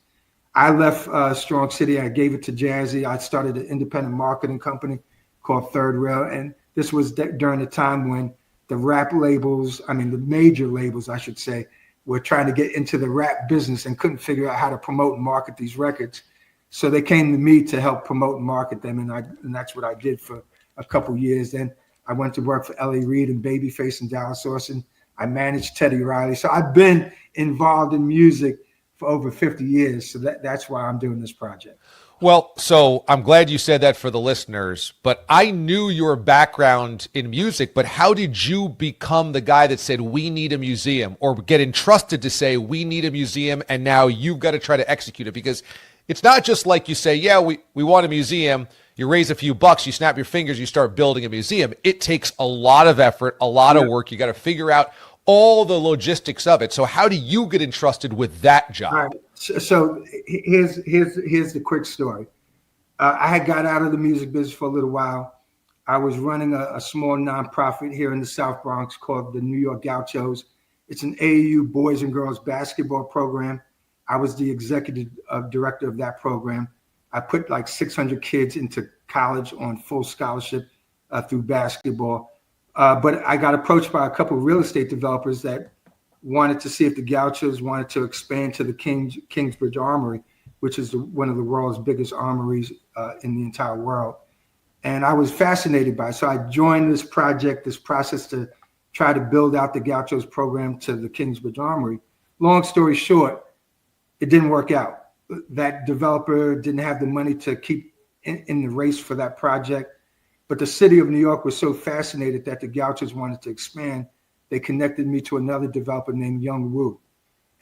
I left Strong City. I gave it to Jazzy. I started an independent marketing company called Third Rail. And this was during the time when the rap labels, the major labels, I should say, were trying to get into the rap business and couldn't figure out how to promote and market these records. So they came to me to help promote and market them. And that's what I did for a couple years. Then I went to work for L.A. Reid and Babyface and Dallas Austin. I managed Teddy Riley. So I've been involved in music for over 50 years. So that's why I'm doing this project. Well, so I'm glad you said that for the listeners, but I knew your background in music, but how did you become the guy that said, we need a museum, or get entrusted to say, we need a museum, and now you've got to try to execute it? Because it's not just like you say, yeah, we want a museum, you raise a few bucks, you snap your fingers, you start building a museum. It takes a lot of effort, a lot of work. You got to figure out all the logistics of it. So how do you get entrusted with that job? All right. So here's the quick story. I had got out of the music business for a little while. I was running a small nonprofit here in the South Bronx called the New York Gauchos. It's an AAU boys and girls basketball program. I was the executive director of that program. I put like 600 kids into college on full scholarship through basketball. But I got approached by a couple of real estate developers that wanted to see if the Gauchos wanted to expand to the Kingsbridge Armory, which is one of the world's biggest armories in the entire world. And I was fascinated by it. So I joined this process to try to build out the Gauchos program to the Kingsbridge Armory. Long story short, it didn't work out. That developer didn't have the money to keep in the race for that project. But the city of New York was so fascinated that the Gauchos wanted to expand, they connected me to another developer named Young Woo.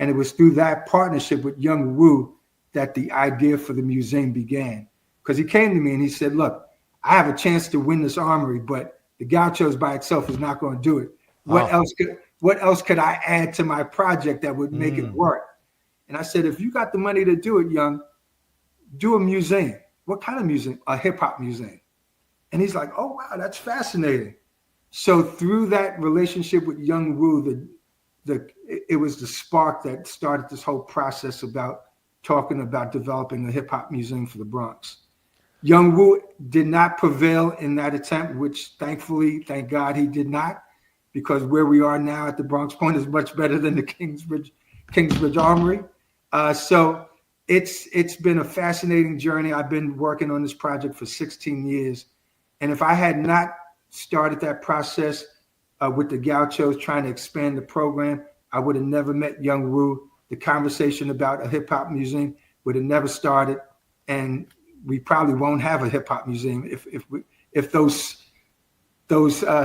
And it was through that partnership with Young Woo that the idea for the museum began. Because he came to me and he said, look, I have a chance to win this armory, but the Gauchos by itself is not going to do it. What else could I add to my project that would make it work? And I said, if you got the money to do it, Young, do a museum. What kind of museum? A hip hop museum. And he's like, oh, wow, that's fascinating. So through that relationship with Young Woo, it was the spark that started this whole process about talking about developing a hip hop museum for the Bronx. Young Woo did not prevail in that attempt, which thankfully, thank God he did not, because where we are now at the Bronx Point is much better than the Kingsbridge Armory. So it's been a fascinating journey. I've been working on this project for 16 years. And if I had not started that process with the Gauchos trying to expand the program, I would have never met Young Woo. The conversation about a hip hop museum would have never started. And we probably won't have a hip hop museum if those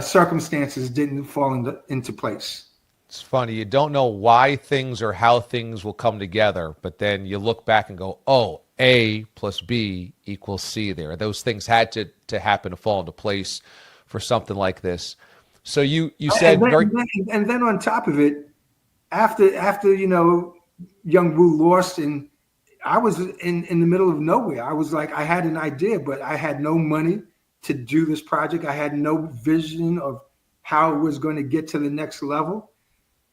circumstances didn't fall into place. It's funny. You don't know why things or how things will come together, but then you look back and go, oh, A plus B equals C there. Those things had to happen to fall into place for something like this. So you said and then on top of it, after Young Woo lost, and I was in the middle of nowhere. I was like, I had an idea, but I had no money to do this project. I had no vision of how it was going to get to the next level.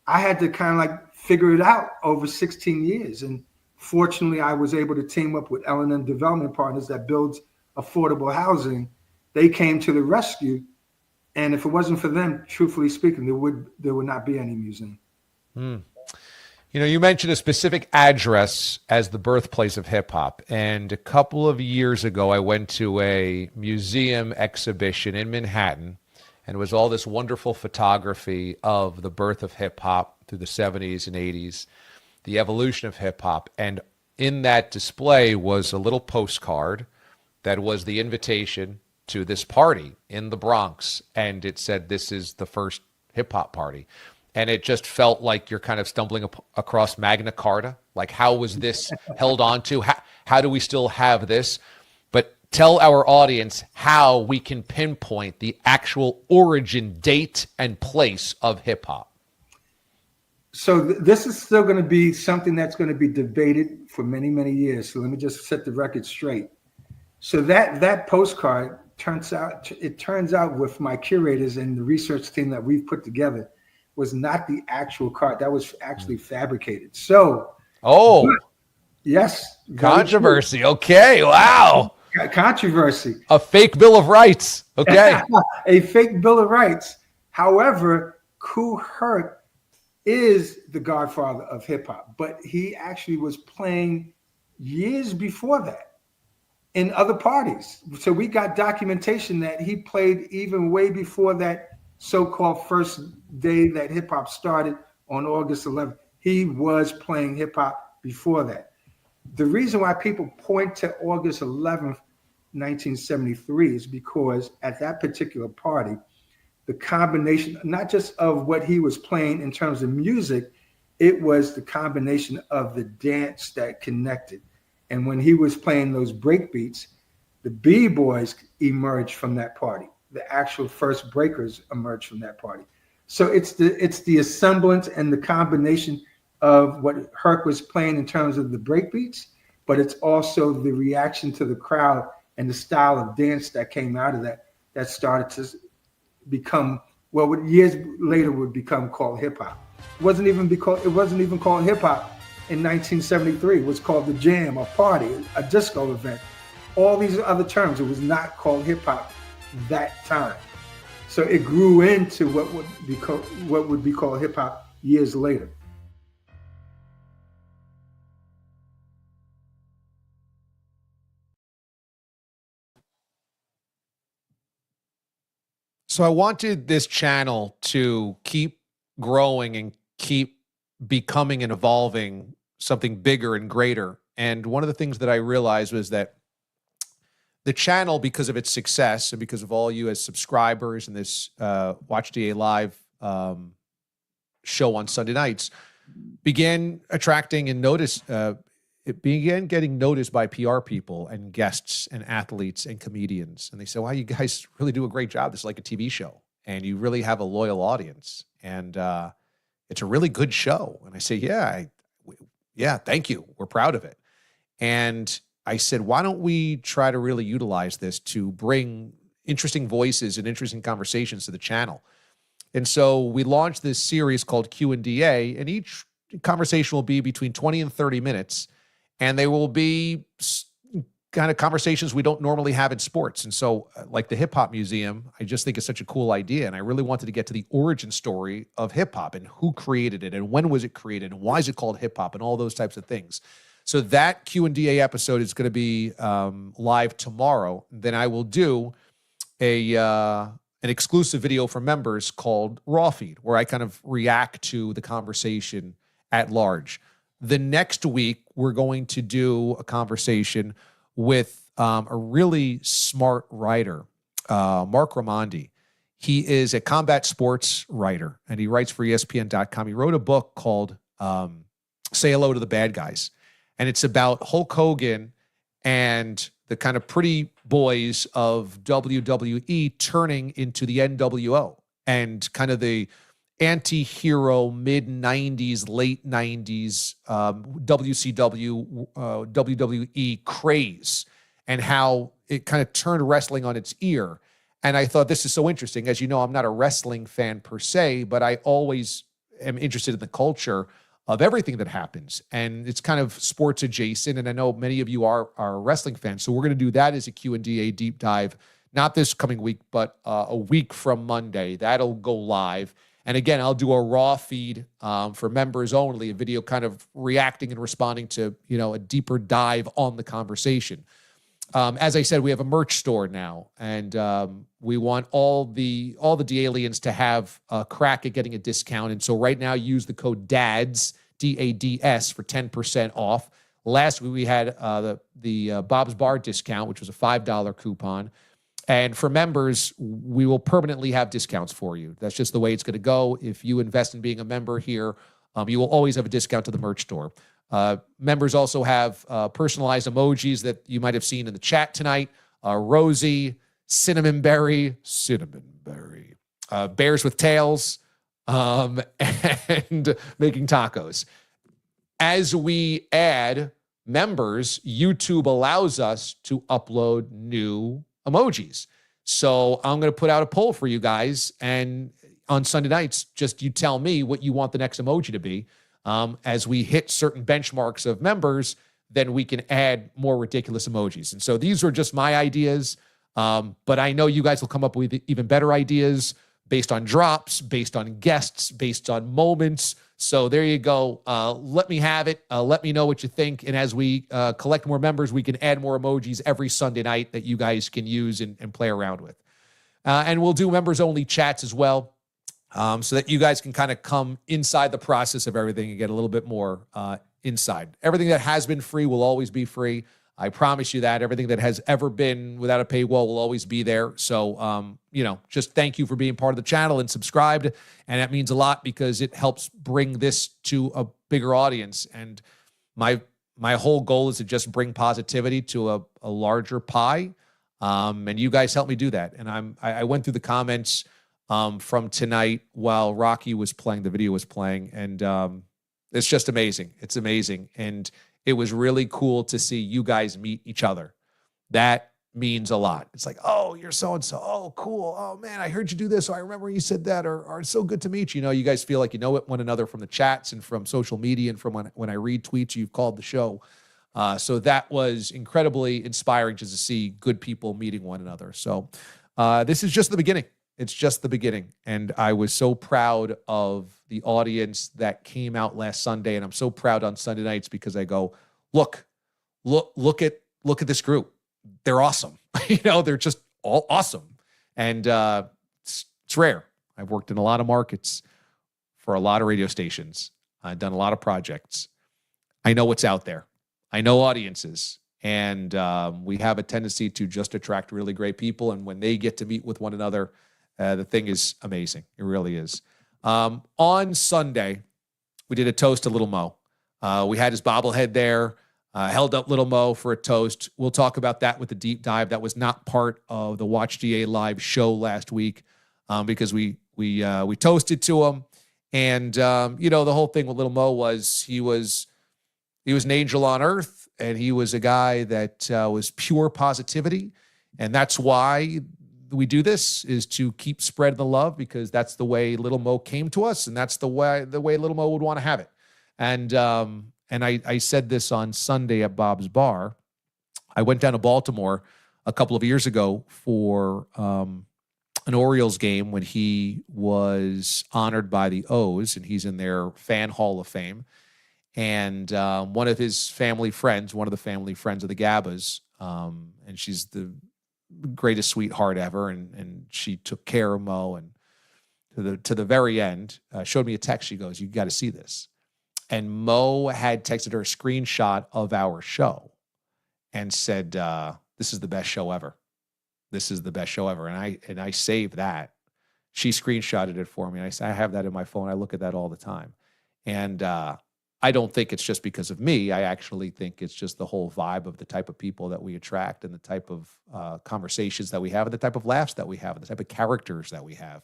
I had to kind of like figure it out over 16 years. And fortunately, I was able to team up with L&M Development Partners that builds affordable housing. They came to the rescue. And if it wasn't for them, truthfully speaking, there would not be any museum. You mentioned a specific address as the birthplace of hip hop. And a couple of years ago, I went to a museum exhibition in Manhattan, and it was all this wonderful photography of the birth of hip hop through the 70s and 80s, the evolution of hip hop. And in that display was a little postcard that was the invitation to this party in the Bronx. And it said, this is the first hip hop party. And it just felt like you're kind of stumbling across Magna Carta. Like, how was this held on to? How do we still have this? But tell our audience how we can pinpoint the actual origin date and place of hip hop. So this is still going to be something that's going to be debated for many, many years. So let me just set the record straight. So that postcard turns out with my curators and the research team that we've put together was not the actual card. That was actually fabricated. So, yes, controversy. Okay, wow, controversy. A fake Bill of Rights. Okay, a fake Bill of Rights. However, Kool Herc is the godfather of hip hop, but he actually was playing years before that in other parties. So we got documentation that he played even way before that so-called first day that hip hop started on August 11th. He was playing hip hop before that. The reason why people point to August 11th, 1973 is because at that particular party, the combination, not just of what he was playing in terms of music, it was the combination of the dance that connected. And when he was playing those break beats, the B-boys emerged from that party. The actual first breakers emerged from that party. So it's the assemblance and the combination of what Herc was playing in terms of the break beats, but it's also the reaction to the crowd and the style of dance that came out of that started to become what years later would become called hip hop. It wasn't even called hip hop in 1973. It was called the jam, a party, a disco event. All these other terms. It was not called hip hop that time. So it grew into what would be called hip hop years later. So I wanted this channel to keep growing and keep becoming and evolving something bigger and greater. And one of the things that I realized was that the channel, because of its success and because of all you as subscribers and this Watch D.A. Live show on Sunday nights, began attracting and it began getting noticed by PR people and guests and athletes and comedians. And they say, wow, you guys really do a great job. This is like a TV show and you really have a loyal audience. And it's a really good show. And I say, yeah, thank you. We're proud of it. And I said, why don't we try to really utilize this to bring interesting voices and interesting conversations to the channel? And so we launched this series called Q&DA, and each conversation will be between 20 and 30 minutes. And they will be kind of conversations we don't normally have in sports. And so like the Hip Hop Museum, I just think is such a cool idea. And I really wanted to get to the origin story of hip hop and who created it and when was it created and why is it called hip hop and all those types of things. So that Q&DA episode is going to be live tomorrow. Then I will do an exclusive video for members called Raw Feed, where I kind of react to the conversation at large. The next week, we're going to do a conversation with a really smart writer, Mark Raimondi. He is a combat sports writer, and he writes for ESPN.com. He wrote a book called Say Hello to the Bad Guys, and it's about Hulk Hogan and the kind of pretty boys of WWE turning into the NWO and kind of the anti-hero mid-90s, late 90s WCW, WWE craze and how it kind of turned wrestling on its ear. And I thought this is so interesting. As you know, I'm not a wrestling fan per se, but I always am interested in the culture of everything that happens. And it's kind of sports adjacent. And I know many of you are wrestling fans. So we're going to do that as a Q&DA deep dive, not this coming week, but a week from Monday. That'll go live. And again, I'll do a raw feed for members only, a video kind of reacting and responding to, a deeper dive on the conversation. As I said, we have a merch store now, and we want all the DA-liens to have a crack at getting a discount. And so right now, use the code DADS, DADS, for 10% off. Last week, we had the Bob's Bar discount, which was a $5 coupon. And for members, we will permanently have discounts for you. That's just the way it's going to go. If you invest in being a member here, you will always have a discount to the merch store. Members also have personalized emojis that you might have seen in the chat tonight. Rosie, cinnamon berry, bears with tails, and making tacos. As we add members, YouTube allows us to upload new emojis. So I'm going to put out a poll for you guys. And on Sunday nights, just you tell me what you want the next emoji to be. As we hit certain benchmarks of members, then we can add more ridiculous emojis. And so these are just my ideas. But I know you guys will come up with even better ideas based on drops, based on guests, based on moments. So there you go. Let me have it. Let me know what you think. And as we collect more members, we can add more emojis every Sunday night that you guys can use and play around with. And we'll do members-only chats as well, so that you guys can kind of come inside the process of everything and get a little bit more inside. Everything that has been free will always be free. I promise you that. Everything that has ever been without a paywall will always be there. So, just thank you for being part of the channel and subscribed. And that means a lot because it helps bring this to a bigger audience. And my whole goal is to just bring positivity to a larger pie. And you guys help me do that. And I went through the comments from tonight while Rocky was playing, the video was playing. And it's just amazing. It's amazing. And it was really cool to see you guys meet each other. That means a lot. It's like, oh, you're so-and-so. Oh, cool. Oh, man, I heard you do this. Or I remember you said that. Or it's so good to meet you. You guys feel like you know one another from the chats and from social media and from when I read tweets you've called the show. So that was incredibly inspiring just to see good people meeting one another. So this is just the beginning. It's just the beginning. And I was so proud of the audience that came out last Sunday. And I'm so proud on Sunday nights because I go, look at this group. They're awesome. They're just all awesome. And it's rare. I've worked in a lot of markets for a lot of radio stations. I've done a lot of projects. I know what's out there. I know audiences. And we have a tendency to just attract really great people. And when they get to meet with one another, the thing is amazing. It really is. On Sunday, we did a toast to Little Mo. We had his bobblehead there, held up Little Mo for a toast. We'll talk about that with the deep dive. That was not part of the Watch D.A. live show last week because we toasted to him. And, the whole thing with Little Mo was he was an angel on earth, and he was a guy that was pure positivity. And that's why we do this, is to keep spreading the love, because that's the way Little Mo came to us, and that's the way Little Mo would want to have it. And I said this on Sunday at Bob's Bar. I went down to Baltimore a couple of years ago for an Orioles game when he was honored by the O's, and he's in their fan hall of fame. And one of his family friends, one of the family friends of the Gabbas, and she's the greatest sweetheart ever, and she took care of Mo, and to the very end, showed me a text. She goes, "You got to see this." And Mo had texted her a screenshot of our show and said, "This is the best show ever. This is the best show ever." And I saved that. She screenshotted it for me. And I said, I have that in my phone. I look at that all the time. And I don't think it's just because of me. I actually think it's just the whole vibe of the type of people that we attract, and the type of conversations that we have, and the type of laughs that we have, and the type of characters that we have.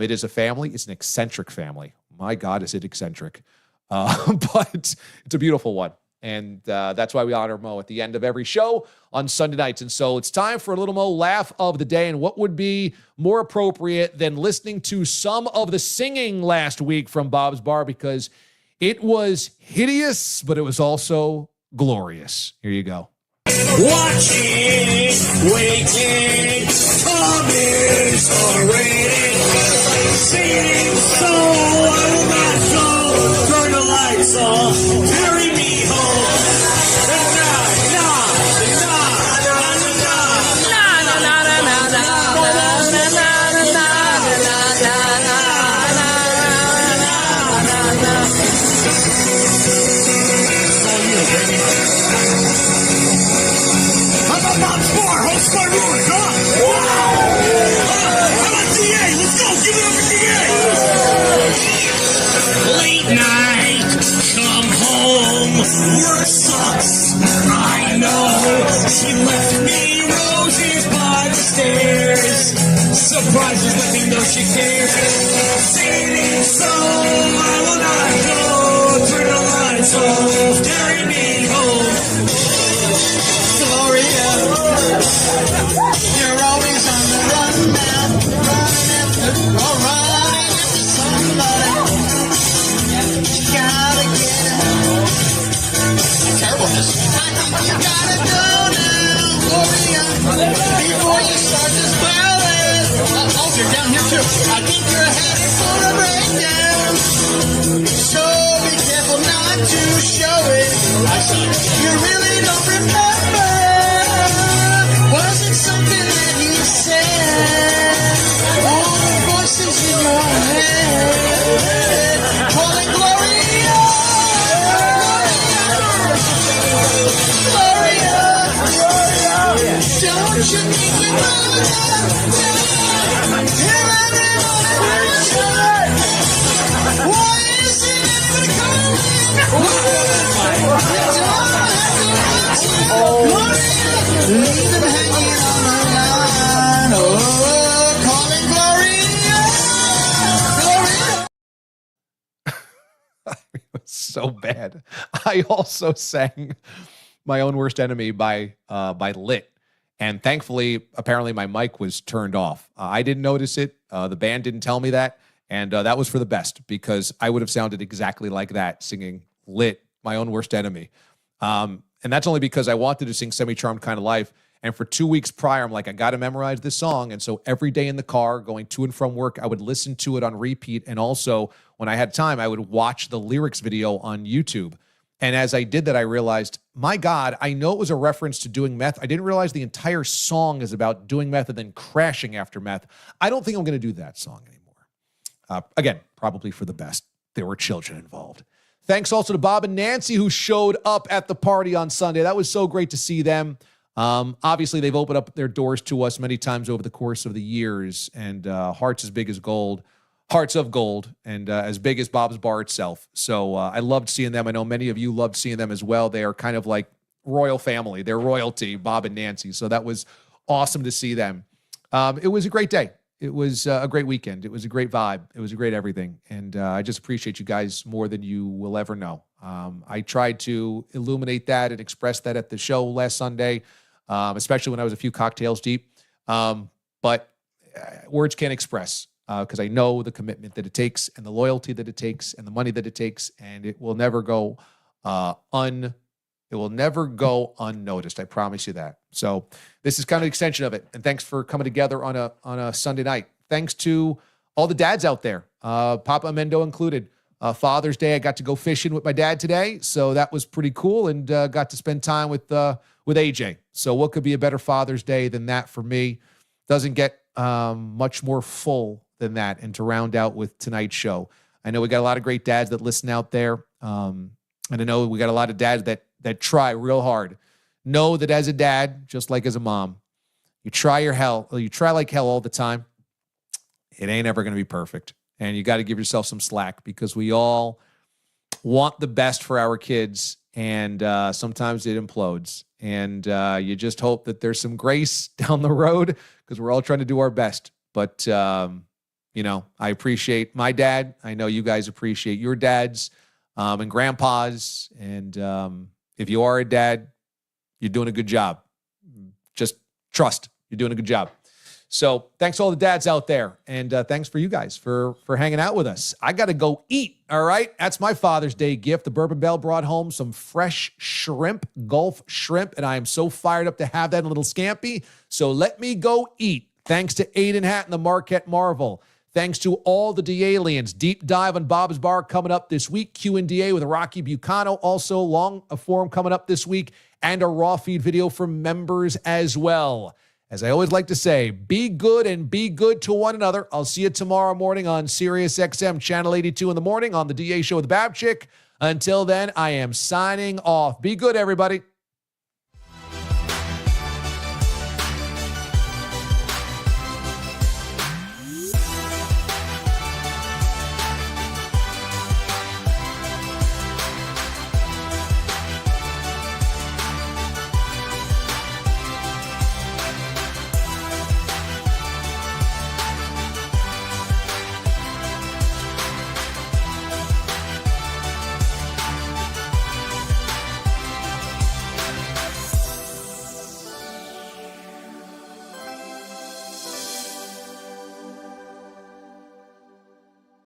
It is a family. It's an eccentric family. My God, is it eccentric? But it's a beautiful one. And that's why we honor Mo at the end of every show on Sunday nights. And so it's time for a Little Mo laugh of the day. And what would be more appropriate than listening to some of the singing last week from Bob's Bar, because it was hideous, but it was also glorious. Here you go. Watching, waiting, Tom is already singing, so I will not go. Turn the lights off, carry me home. Work sucks, I know. She left me roses by the stairs. surprises, let me know she cares. Singing song, I will not go. Turn the lights off, carry me home. Gloria, you're always on the run now. Running after somebody. You gotta get out. Terribleness. I think you gotta go now, Gloria, before you start this ballad. Oh, you're down here too. I think you're headed for a breakdown. So be careful not to show it. I see you really don't remember. Was it something that you said? All the voices in your head calling Gloria, Gloria, Gloria. Don't you think you know that? Hear everyone. Why isn't anybody calling? Leave them hanging on the line. Oh, calling Gloria, Gloria. It was so bad. I also sang My Own Worst Enemy by Lit. And thankfully, apparently my mic was turned off. I didn't notice it. The band didn't tell me that. And that was for the best because I would have sounded exactly like that singing Lit, My Own Worst Enemy. And that's only because I wanted to sing Semi-Charmed Kind of Life. And for 2 weeks prior, I'm like, I got to memorize this song. And so every day in the car going to and from work, I would listen to it on repeat. And also when I had time, I would watch the lyrics video on YouTube. And as I did that, I realized, my God, I know it was a reference to doing meth. I didn't realize the entire song is about doing meth and then crashing after meth. I don't think I'm going to do that song anymore. Again, probably for the best. There were children involved. Thanks also to Bob and Nancy who showed up at the party on Sunday. That was so great to see them. Obviously, they've opened up their doors to us many times over the course of the years, and hearts as big as gold, hearts of gold, and as big as Bob's Bar itself. So I loved seeing them. I know many of you loved seeing them as well. They are kind of like royal family. They're royalty, Bob and Nancy. So that was awesome to see them. It was a great day. It was a great weekend. It was a great vibe. It was a great everything. And I just appreciate you guys more than you will ever know. I tried to illuminate that and express that at the show last Sunday, especially when I was a few cocktails deep. But words can't express because I know the commitment that it takes and the loyalty that it takes and the money that it takes, and it will never go unnoticed. I promise you that. So this is kind of an extension of it. And thanks for coming together on a Sunday night. Thanks to all the dads out there, Papa Amendo included. Father's Day, I got to go fishing with my dad today, so that was pretty cool, and got to spend time with AJ. So what could be a better Father's Day than that for me? Doesn't get much more full than that. And to round out with tonight's show, I know we got a lot of great dads that listen out there, and I know we got a lot of dads that try real hard. Know that as a dad, just like as a mom, you try like hell all the time. It ain't ever going to be perfect. And you got to give yourself some slack because we all want the best for our kids. And sometimes it implodes. And you just hope that there's some grace down the road because we're all trying to do our best. But, I appreciate my dad. I know you guys appreciate your dads and grandpas. And if you are a dad, you're doing a good job. Just trust you're doing a good job. So thanks to all the dads out there. And thanks for you guys for hanging out with us. I got to go eat. All right. That's my Father's Day gift. The Bourbon Bell brought home some fresh shrimp, Gulf shrimp. And I am so fired up to have that in a little scampi. So let me go eat. Thanks to Aiden Hatt and the Marquette Marvel. Thanks to all the DA-liens. Deep dive on Bob's Bar coming up this week. Q&DA with Rocky Bucano. Also long form coming up this week. And a raw feed video for members as well. As I always like to say, be good and be good to one another. I'll see you tomorrow morning on Sirius XM Channel 82 in the morning on the DA Show with Babchick. Until then, I am signing off. Be good, everybody.